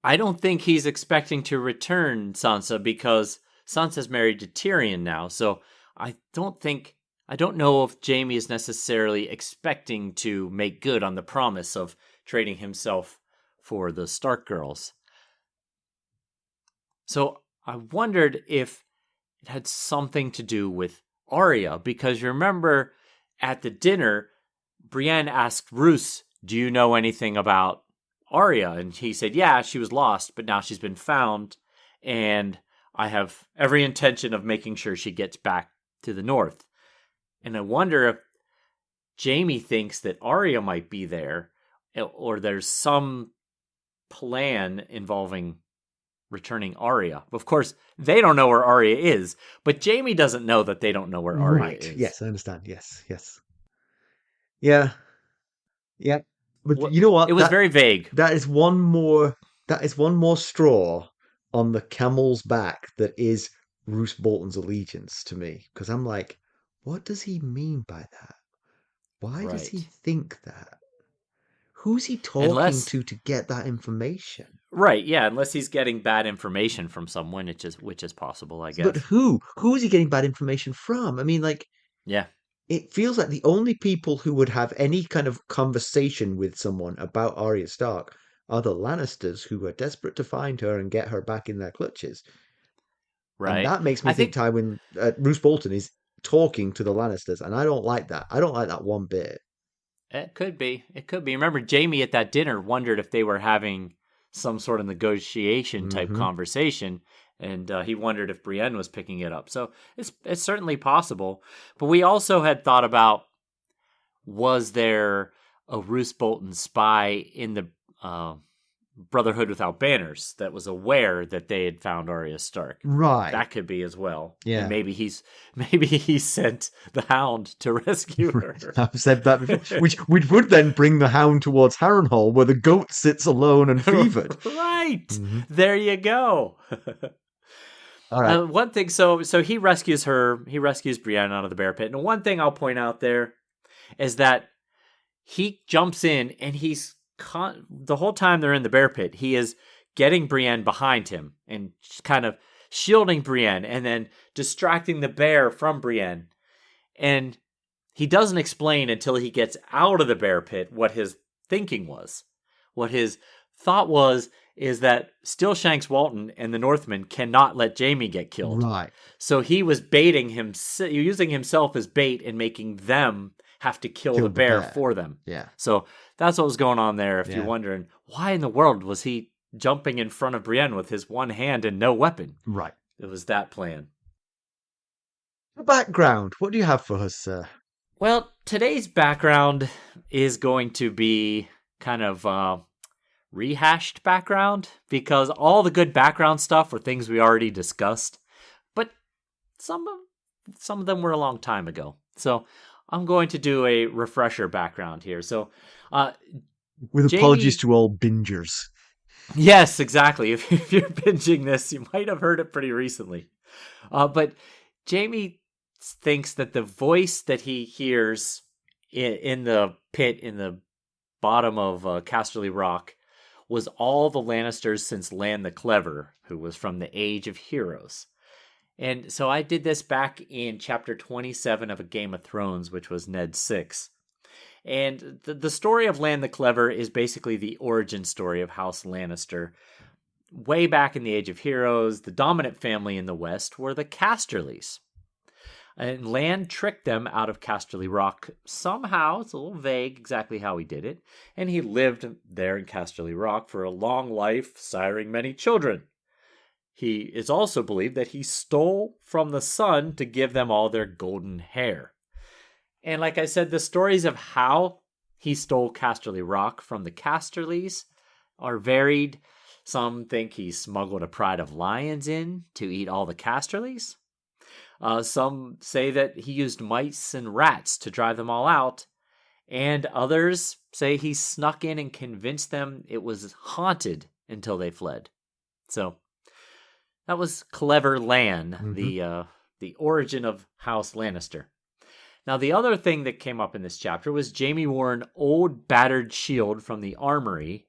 I don't think he's expecting to return Sansa because Sansa's married to Tyrion now. So I don't know if Jaime is necessarily expecting to make good on the promise of trading himself for the Stark girls. So I wondered if it had something to do with Arya, because you remember at the dinner, Brienne asked Roose, do you know anything about Arya? And he said, yeah, she was lost, but now she's been found, and I have every intention of making sure she gets back to the north. And I wonder if Jaime thinks that Arya might be there, or there's some plan involving returning Arya. Of course, they don't know where Arya is, but Jaime doesn't know that they don't know where Arya is. Yes, I understand. Yes. Yeah. But you know what? It was very vague. That is one more straw on the camel's back that is Roose Bolton's allegiance to me. Because I'm like, what does he mean by that? Why does he think that? Who's he talking to get that information? Right, yeah, unless he's getting bad information from someone, which is possible, I guess. But who? Who is he getting bad information from? I mean, yeah. It feels like the only people who would have any kind of conversation with someone about Arya Stark are the Lannisters, who are desperate to find her and get her back in their clutches. Right. And that makes me think Roose Bolton is talking to the Lannisters, and I don't like that. I don't like that one bit. It could be. Remember, Jaime at that dinner wondered if they were having some sort of negotiation type conversation, and he wondered if Brienne was picking it up. So it's certainly possible. But we also had thought about, was there a Roose Bolton spy in the Brotherhood Without Banners that was aware that they had found Arya Stark? Right. That could be as well. Yeah. And maybe he sent the Hound to rescue her. I've said that before. Which would then bring the Hound towards Harrenhal, where the goat sits alone and fevered. Right. There you go. All right. One thing, so he rescues Brienne out of the bear pit. And one thing I'll point out there is that he jumps in and he's the whole time they're in the bear pit, he is getting Brienne behind him and kind of shielding Brienne and then distracting the bear from Brienne. And he doesn't explain until he gets out of the bear pit what his thinking was. What his thought is that Steelshanks Walton and the Northmen cannot let Jaime get killed. Right. So he was baiting him, using himself as bait and making them have to kill the bear for them. Yeah. So that's what was going on there. If you're wondering, why in the world was he jumping in front of Brienne with his one hand and no weapon. Right. It was that plan. The background. What do you have for us, sir? Well, today's background is going to be kind of rehashed background, because all the good background stuff were things we already discussed, but some of them were a long time ago. So I'm going to do a refresher background here. So, With Jaime- apologies to all bingers. yes, exactly. If you're binging this, you might have heard it pretty recently. But Jaime thinks that the voice that he hears in the pit in the bottom of Casterly Rock was all the Lannisters since Lan the Clever, who was from the Age of Heroes. And so I did this back in chapter 27 of A Game of Thrones, which was Ned 6. And the story of Lan the Clever is basically the origin story of House Lannister. Way back in the Age of Heroes, the dominant family in the West were the Casterlys. And Lan tricked them out of Casterly Rock somehow. It's a little vague exactly how he did it. And he lived there in Casterly Rock for a long life, siring many children. He is also believed that he stole from the sun to give them all their golden hair. And like I said, the stories of how he stole Casterly Rock from the Casterlys are varied. Some think he smuggled a pride of lions in to eat all the Casterlys. Some say that he used mice and rats to drive them all out. And others say he snuck in and convinced them it was haunted until they fled. So that was Clever Lan, the origin of House Lannister. Now, the other thing that came up in this chapter was Jaime wore an old battered shield from the armory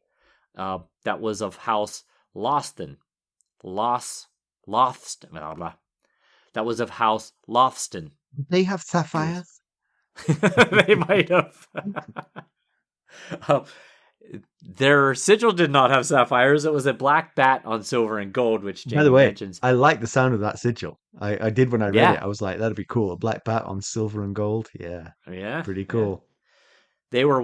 that was of House Lothston. That was of House Lothston. They have sapphires? They might have. Their sigil did not have sapphires. It was a black bat on silver and gold, which Jaime By the way, mentions. I like the sound of that sigil. I did when I read Yeah. it. I was like, that'd be cool. A black bat on silver and gold. Yeah. Yeah. Pretty cool. They were...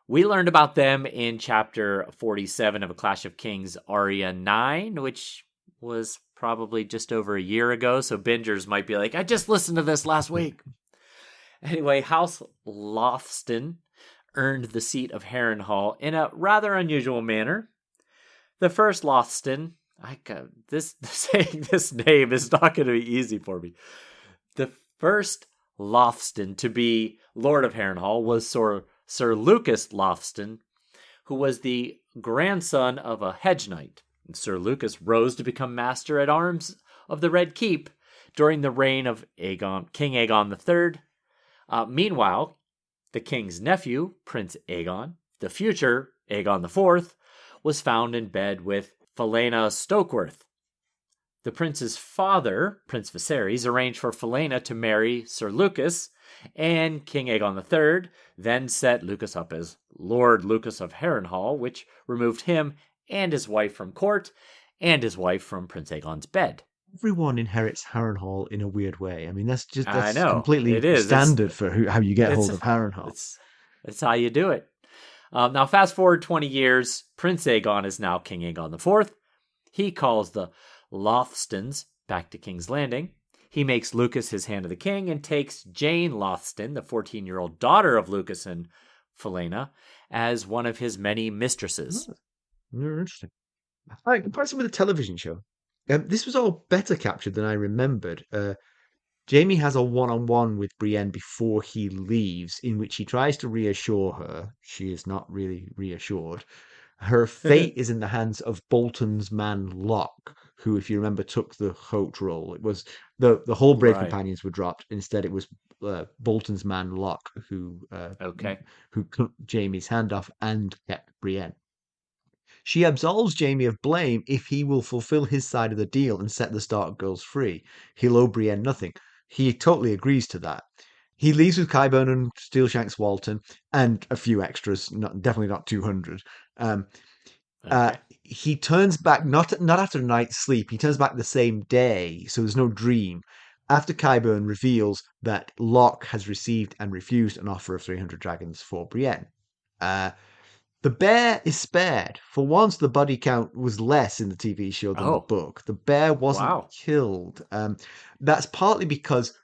we learned about them in chapter 47 of A Clash of Kings, Arya 9, which was probably just over a year ago, so bingers might be like, I just listened to this last week. Anyway, House Lothston earned the seat of Harrenhal in a rather unusual manner. The first Lothston, saying this name is not going to be easy for me. The first Lothston to be Lord of Harrenhal was Sir Lucas Lothston, who was the grandson of a hedge knight. And Sir Lucas rose to become master at arms of the Red Keep during the reign of King Aegon III. Meanwhile, the king's nephew, Prince Aegon, the future Aegon IV, was found in bed with Felaena Stokeworth. The prince's father, Prince Viserys, arranged for Felaena to marry Sir Lucas, and King Aegon III then set Lucas up as Lord Lucas of Harrenhal, which removed him and his wife from court, and his wife from Prince Aegon's bed. Everyone inherits Harrenhal in a weird way. I mean, that's I know. completely It is. standard for how you get hold of Harrenhal. It's how you do it. Now, fast forward 20 years, Prince Aegon is now King Aegon IV. He calls the Lothstons back to King's Landing. He makes Lucas his hand of the king and takes Jane Lothston, the 14-year-old daughter of Lucas and Felaena, as one of his many mistresses. Oh, very interesting. Comparison with the television show. This was all better captured than I remembered. Jaime has a one-on-one with Brienne before he leaves, in which he tries to reassure her. She is not really reassured. Her fate is in the hands of Bolton's man Locke, who, if you remember, took the Hoat role. It was the whole Brave Right. Companions were dropped. Instead, it was Bolton's man Locke who cut Jaime's hand off and kept Brienne. She absolves Jaime of blame if he will fulfill his side of the deal and set the Stark girls free. He'll owe Brienne nothing. He totally agrees to that. He leaves with Qyburn and Steelshanks Walton and a few extras, definitely not 200. He turns back, not after a night's sleep, he turns back the same day, so there's no dream. After Qyburn reveals that Locke has received and refused an offer of 300 dragons for Brienne. The bear is spared. For once, the body count was less in the TV show than the Oh, book. The bear wasn't wow. killed. That's partly because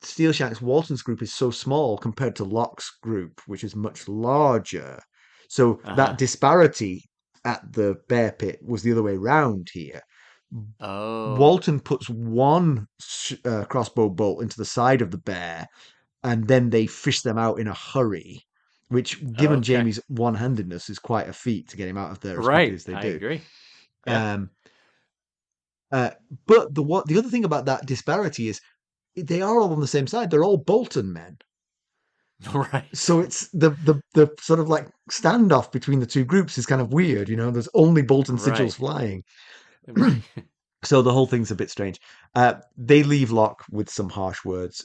Steelshanks Walton's group is so small compared to Locke's group, which is much larger. So that Uh-huh. disparity at the bear pit was the other way round here. Oh, Walton puts one crossbow bolt into the side of the bear, and then they fish them out in a hurry, which, given okay. Jaime's one-handedness, is quite a feat to get him out of there as quickly Right. as they I do. agree. Yeah. Um, but the other thing about that disparity is they are all on the same side. They're all Bolton men. Right. So it's the sort of like standoff between the two groups is kind of weird. There's only Bolton sigils Right. flying. Right. So the whole thing's a bit strange. They leave Locke with some harsh words.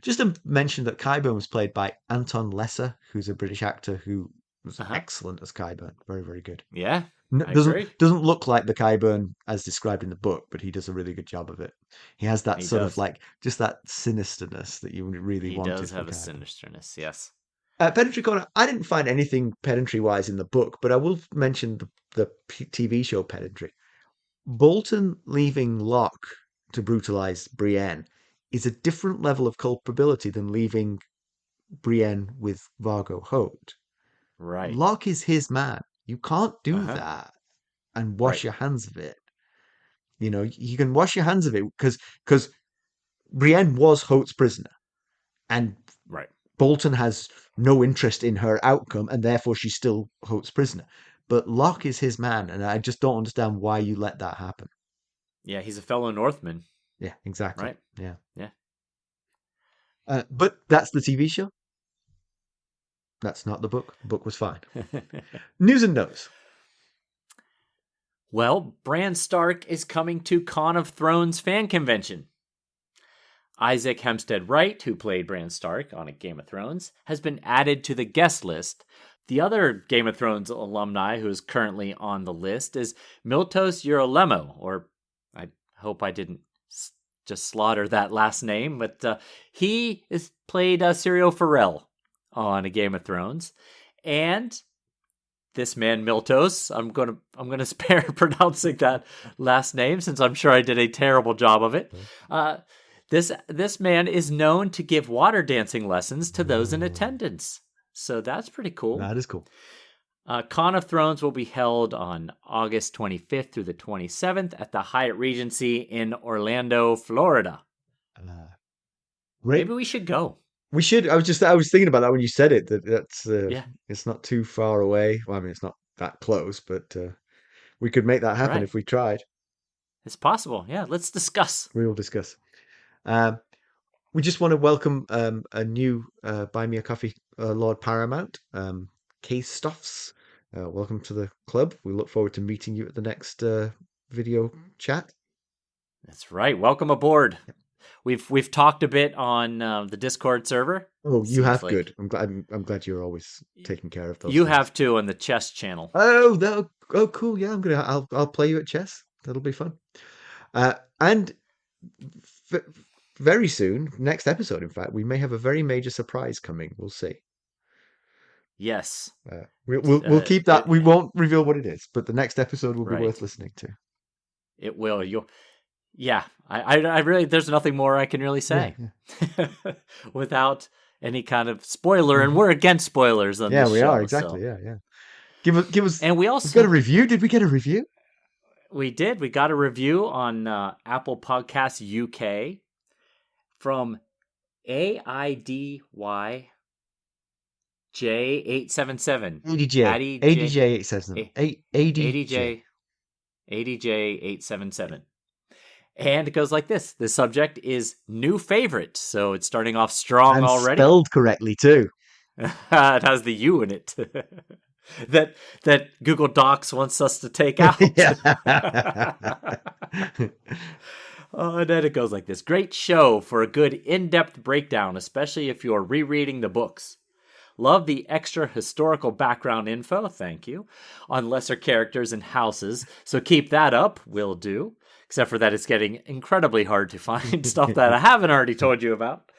Just to mention that Qyburn was played by Anton Lesser, who's a British actor who was Uh-huh. excellent as Qyburn. Very, very good. Yeah. I Doesn't agree. doesn't look like the Qyburn as described in the book, but he does a really good job of it. He has that He sort of does. like just that sinisterness that you really He wanted does from have a Qyburn. sinisterness. Yes. Pedantry Corner. I didn't find anything pedantry wise in the book, but I will mention the TV show pedantry. Bolton leaving Locke to brutalize Brienne is a different level of culpability than leaving Brienne with Vargo Hoat. Right. Locke is his man. You can't do Uh-huh. that and wash Right. your hands of it. You can wash your hands of it because Brienne was Hoat's prisoner, and Right. Bolton has no interest in her outcome, and therefore she's still Hoat's prisoner. But Locke is his man, and I just don't understand why you let that happen. Yeah, he's a fellow Northman. Yeah, exactly. Right. Yeah. Yeah. But that's the TV show. That's not the book. The book was fine. News and notes. Well, Bran Stark is coming to Con of Thrones fan convention. Isaac Hempstead Wright, who played Bran Stark on a Game of Thrones, has been added to the guest list. The other Game of Thrones alumni who is currently on the list is Miltos Eurolemo, or I hope I didn't just slaughter that last name, but he is played Syrio Forel on a Game of Thrones, and this man Miltos, I'm gonna spare pronouncing that last name since I'm sure I did a terrible job of it. This man is known to give water dancing lessons to those in attendance, so that's pretty cool. That is cool. Con of Thrones will be held on August 25th through the 27th at the Hyatt Regency in Orlando, Florida. Great. Maybe we should go. We should. I was thinking about that when you said it. That's Yeah, it's not too far away. Well, I mean, it's not that close, but we could make that happen right. if we tried. It's possible. Yeah, let's discuss. We will discuss. We just want to welcome a new Buy Me a Coffee Lord Paramount, Case Stuffs. Welcome to the club. We look forward to meeting you at the next video chat. That's right. Welcome aboard. We've talked a bit on the Discord server. Oh, you have like good. I'm glad you're always taking care of those. You things. have too on the chess channel. Oh, cool. Yeah, I'll play you at chess. That'll be fun. And very soon, next episode, in fact, we may have a very major surprise coming. We'll see. Yes. We'll keep that. We won't reveal what it is, but the next episode will be Right. worth listening to. It will. Yeah. I really. There's nothing more I can really say Yeah. without any kind of spoiler, and we're against spoilers on this show. Yeah, we are exactly. So. Yeah. Give us. And we got also a review. Did we get a review? We did. We got a review on Apple Podcasts UK from AIDYJ877. ADJ877. ADJ877. And it goes like this. The subject is new favorite. So it's starting off strong And already. spelled correctly too. It has the U in it. that Google Docs wants us to take out. And then it goes like this. Great show for a good in-depth breakdown, especially if you're rereading the books. Love the extra historical background info, thank you, on lesser characters and houses. So keep that up, will do. Except for that it's getting incredibly hard to find stuff that I haven't already told you about.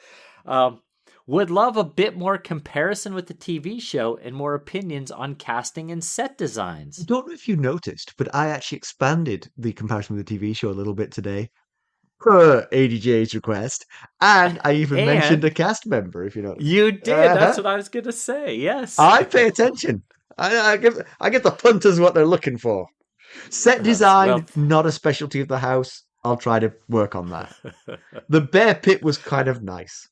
Would love a bit more comparison with the TV show and more opinions on casting and set I designs. don't know if you noticed, but I actually expanded the comparison with the TV show a little bit today per ADJ's request, and I even mentioned And a cast member, if you know. you did. That's what I was going to say. Yes. I pay attention. I give the punters what they're looking for. Set design, Well, not a specialty of the house. I'll try to work on that. The bear pit was kind of nice.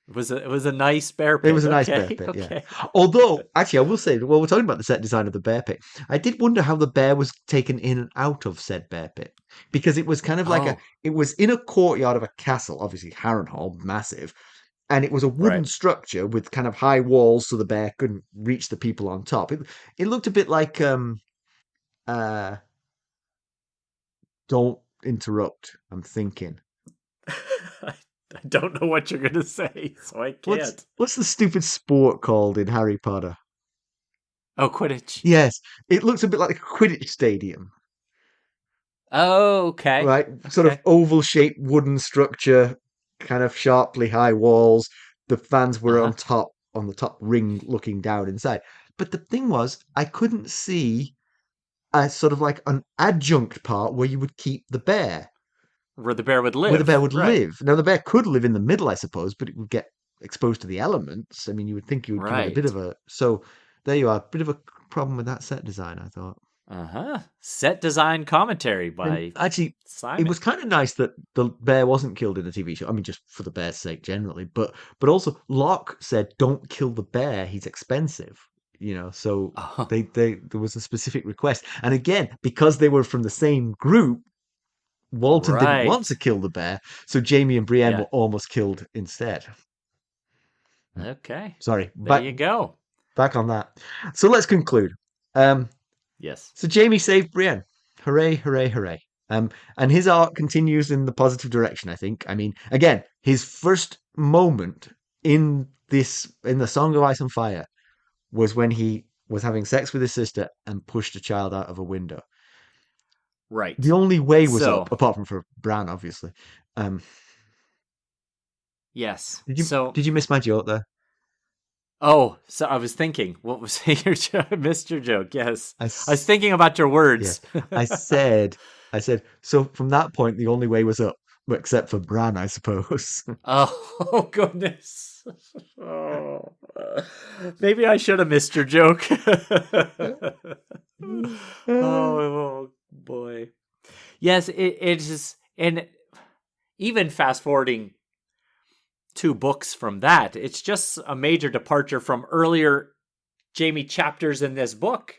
it was a nice bear pit. It was a nice Okay, bear pit, yeah. okay. Although, actually, I will say, while we're talking about the set design of the bear pit, I did wonder how the bear was taken in and out of said bear pit. Because it was kind of like Oh, it was in a courtyard of a castle, obviously Harrenhal, massive, and it was a wooden right. structure with kind of high walls so the bear couldn't reach the people on top. It looked a bit like uh don't interrupt. I'm thinking. I don't know what you're going to say, so I can't. What's the stupid sport called in Harry Potter? Oh, Quidditch. Yes, it looks a bit like a Quidditch stadium, Oh, okay. right? Sort of Okay. oval-shaped wooden structure, kind of sharply high walls. The fans were Uh-huh. on the top ring looking down inside. But the thing was, I couldn't see a sort of like an adjunct part where you would keep the bear, Where the bear would where the bear live. would Right. live. Now, the bear could live in the middle, I suppose, but it would get exposed to the elements. I mean, you would think you would give it a bit Right. of a. So there you are, a bit of a problem with that set design, I thought. Uh-huh. Set design commentary And by actually, it was Simon. kind of nice that the bear wasn't killed in the TV show. I mean, just for the bear's sake, generally, but also Locke said, "Don't kill the bear. He's expensive." So Oh, they there was a specific request, and again, because they were from the same group, Walton didn't want to right. kill the bear, so Jaime and Brienne Yeah. were almost killed instead. Okay. Sorry, There you go. back on that. So let's conclude. Um, Yes. So Jaime saved Brienne. Hooray, hooray, hooray. And his arc continues in the positive direction, I think. I mean, again, his first moment in the Song of Ice and Fire was when he was having sex with his sister and pushed a child out of a window. Right. The only way was So, up, apart from for Bran, obviously. Um, yes. did you So, did you miss my joke there? so I was thinking, what was your joke? Mr. Joke? Yes. I I was thinking about your Yes, words. I said. So from that point, the only way was up, except for Bran, I suppose. Oh, goodness. Oh. Maybe I should have missed your joke. Oh, boy. Yes, it's just, and even fast forwarding 2 books from that, it's just a major departure from earlier Jaime chapters in this book.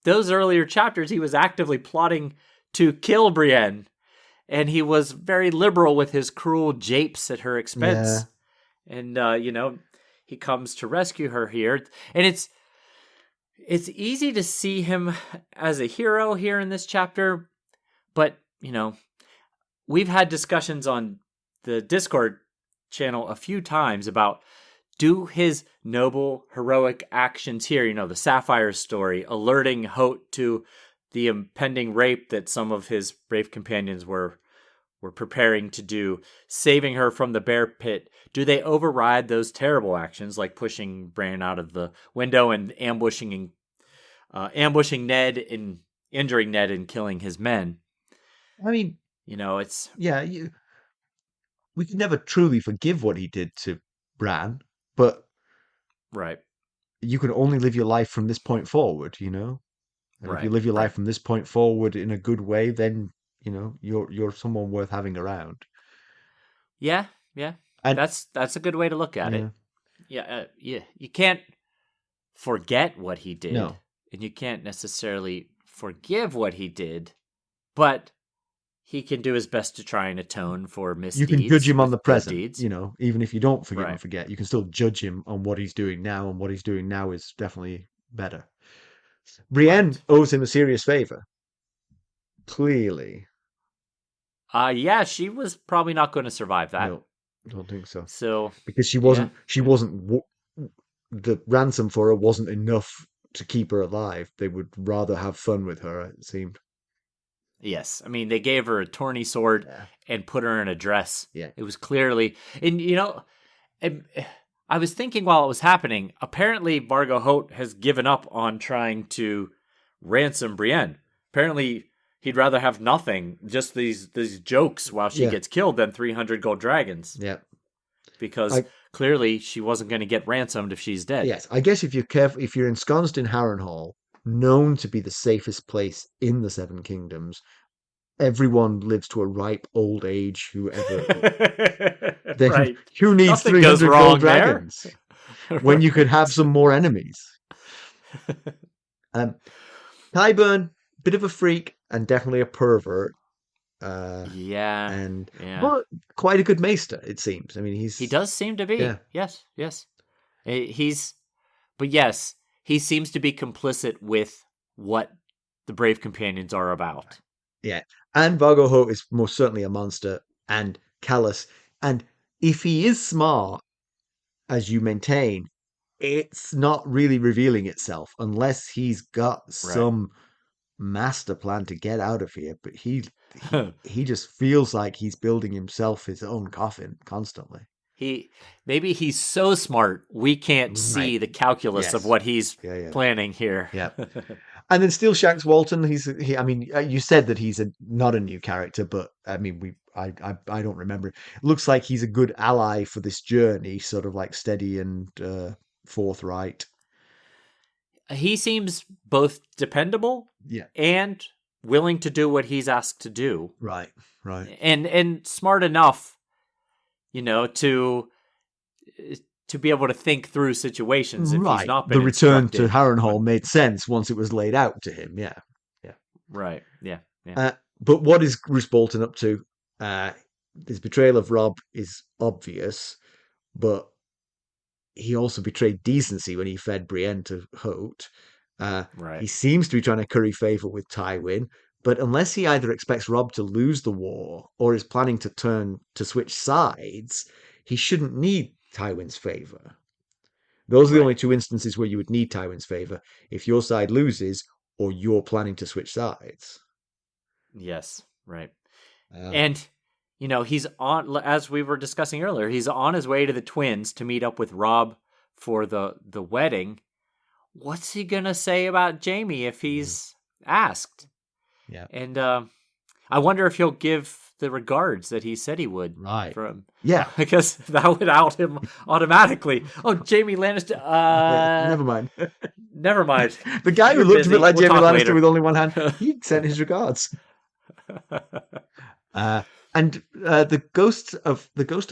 Those earlier chapters, he was actively plotting to kill Brienne, and he was very liberal with his cruel japes at her expense. Yeah. And he comes to rescue her here, and it's easy to see him as a hero here in this chapter, but we've had discussions on the Discord channel a few times about, do his noble heroic actions here, the Sapphire story, alerting Hoat to the impending rape that some of his brave companions were preparing to do, saving her from the bear pit, do they override those terrible actions like pushing Bran out of the window and ambushing Ned and injuring Ned and killing his men? I mean, It's we can never truly forgive what he did to Bran, but right. you can only live your life from this point forward, And if you Right. live your life Right. from this point forward in a good way, then you're someone worth having around. Yeah. Yeah. And That's a good way to look at yeah, it. Yeah. Yeah. You can't forget what he did, no, and you can't necessarily forgive what he did, but he can do his best to try and atone for you misdeeds can judge him on with the good present. deeds. Even if you don't forgive and Right. forget, you can still judge him on what he's doing now, and what he's doing now is definitely better. Brienne Right. owes him a serious favor. Clearly, Yeah, she was probably not going to survive that. no, I don't think so. So, Because she yeah. wasn't the ransom for her wasn't enough to keep her alive. They would rather have fun with her, it seemed. Yes. I mean, they gave her a tourney sword Yeah. and put her in a dress. Yeah. It was clearly, and I was thinking while it was happening, apparently Vargo Hoat has given up on trying to ransom Brienne. Apparently he'd rather have nothing, just these jokes while she gets killed than 300 gold dragons. Yeah. Because clearly she wasn't going to get ransomed if she's dead. Yes, I guess if you're careful, if you're ensconced in Harrenhal, known to be the safest place in the Seven Kingdoms, everyone lives to a ripe old age. Right. Who needs Nothing 300 goes gold wrong dragons when you could have some more enemies? Tyburn, bit of a freak and definitely a pervert. But quite a good maester, it seems. I mean, he does seem to be. Yeah. Yes. He seems to be complicit with what the Brave Companions are about. Yeah, and Vargo Hoat is most certainly a monster and callous. And if he is smart, as you maintain, it's not really revealing itself unless he's got some master plan to get out of here. But he just feels like he's building himself his own coffin constantly. Maybe he's so smart we can't see the calculus of what he's planning here. Yeah. And then Steel Shanks Walton, I mean, you said that he's not a new character, but I mean, I don't remember. It looks like he's a good ally for this journey, sort of like steady and forthright. He seems both dependable and willing to do what he's asked to do. Right. And smart enough, to be able to think through situations if he's not been The return to instructed. Harrenhal made sense once it was laid out to him. Yeah. Right. Yeah. But what is Roose Bolton up to? His betrayal of Robb is obvious, but he also betrayed decency when he fed Brienne to Hoat. He seems to be trying to curry favor with Tywin, but unless he either expects Robb to lose the war or is planning to switch sides, he shouldn't need Tywin's favor. Those are the only two instances where you would need Tywin's favor: if your side loses or you're planning to switch sides. Yes, right. And he's on, as we were discussing earlier, he's on his way to the Twins to meet up with Robb for the wedding. What's he gonna say about Jaime if he's asked? Yeah. And I wonder if he'll give the regards that he said he would. Right. Yeah. Because that would out him automatically. Oh, Jaime Lannister. Never mind. Never mind. The guy who looked a bit like Jaime Lannister later. with only one hand, he sent his regards. And the ghost of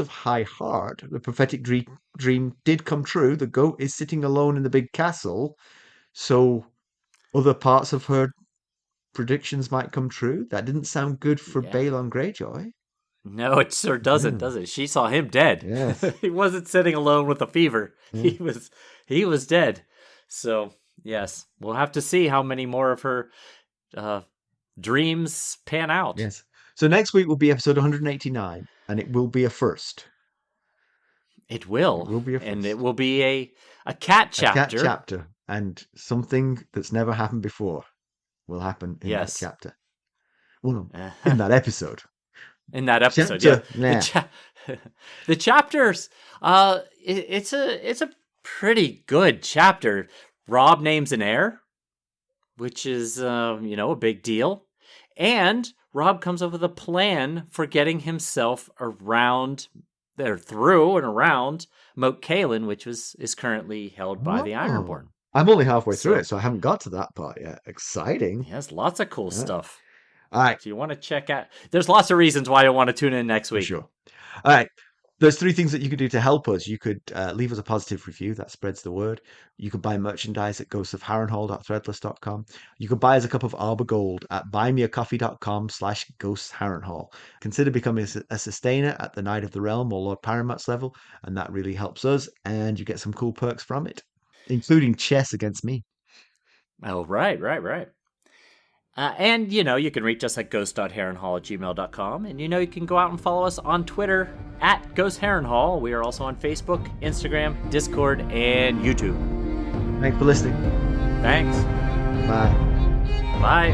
High Heart, the prophetic dream did come true. The goat is sitting alone in the big castle, so other parts of her predictions might come true. That didn't sound good for Balon Greyjoy. No, it sure doesn't, does it? She saw him dead. Yes. He wasn't sitting alone with a fever. He was dead. So yes, we'll have to see how many more of her dreams pan out. Yes. So next week will be episode 189, and it will be a first. It will. It will be a first. And it will be a cat chapter. A cat chapter. And something that's never happened before will happen in that chapter. Well, in that episode. In that episode, The chapters, it's a pretty good chapter. Robb names an heir, which is, a big deal. And Robb comes up with a plan for getting himself around, through and around Moat Cailin, which is currently held by the Ironborn. I'm only halfway through it, so I haven't got to that part yet. Exciting. Yes, lots of cool stuff. All right. So you want to check out... There's lots of reasons why you'll want to tune in next week. Sure. All right. There's 3 things that you could do to help us. You could leave us a positive review. That spreads the word. You could buy merchandise at ghostsofharrenhal.threadless.com. You could buy us a cup of Arbor Gold at buymeacoffee.com/ghostsharrenhal. Consider becoming a sustainer at the Knight of the Realm or Lord Paramount's level, and that really helps us, and you get some cool perks from it, including chess against me. Oh, right. And, you can reach us at ghost.harrenhal@gmail.com. And, you can go out and follow us on Twitter at @GhostHarrenhal. We are also on Facebook, Instagram, Discord, and YouTube. Thanks for listening. Thanks. Bye. Bye.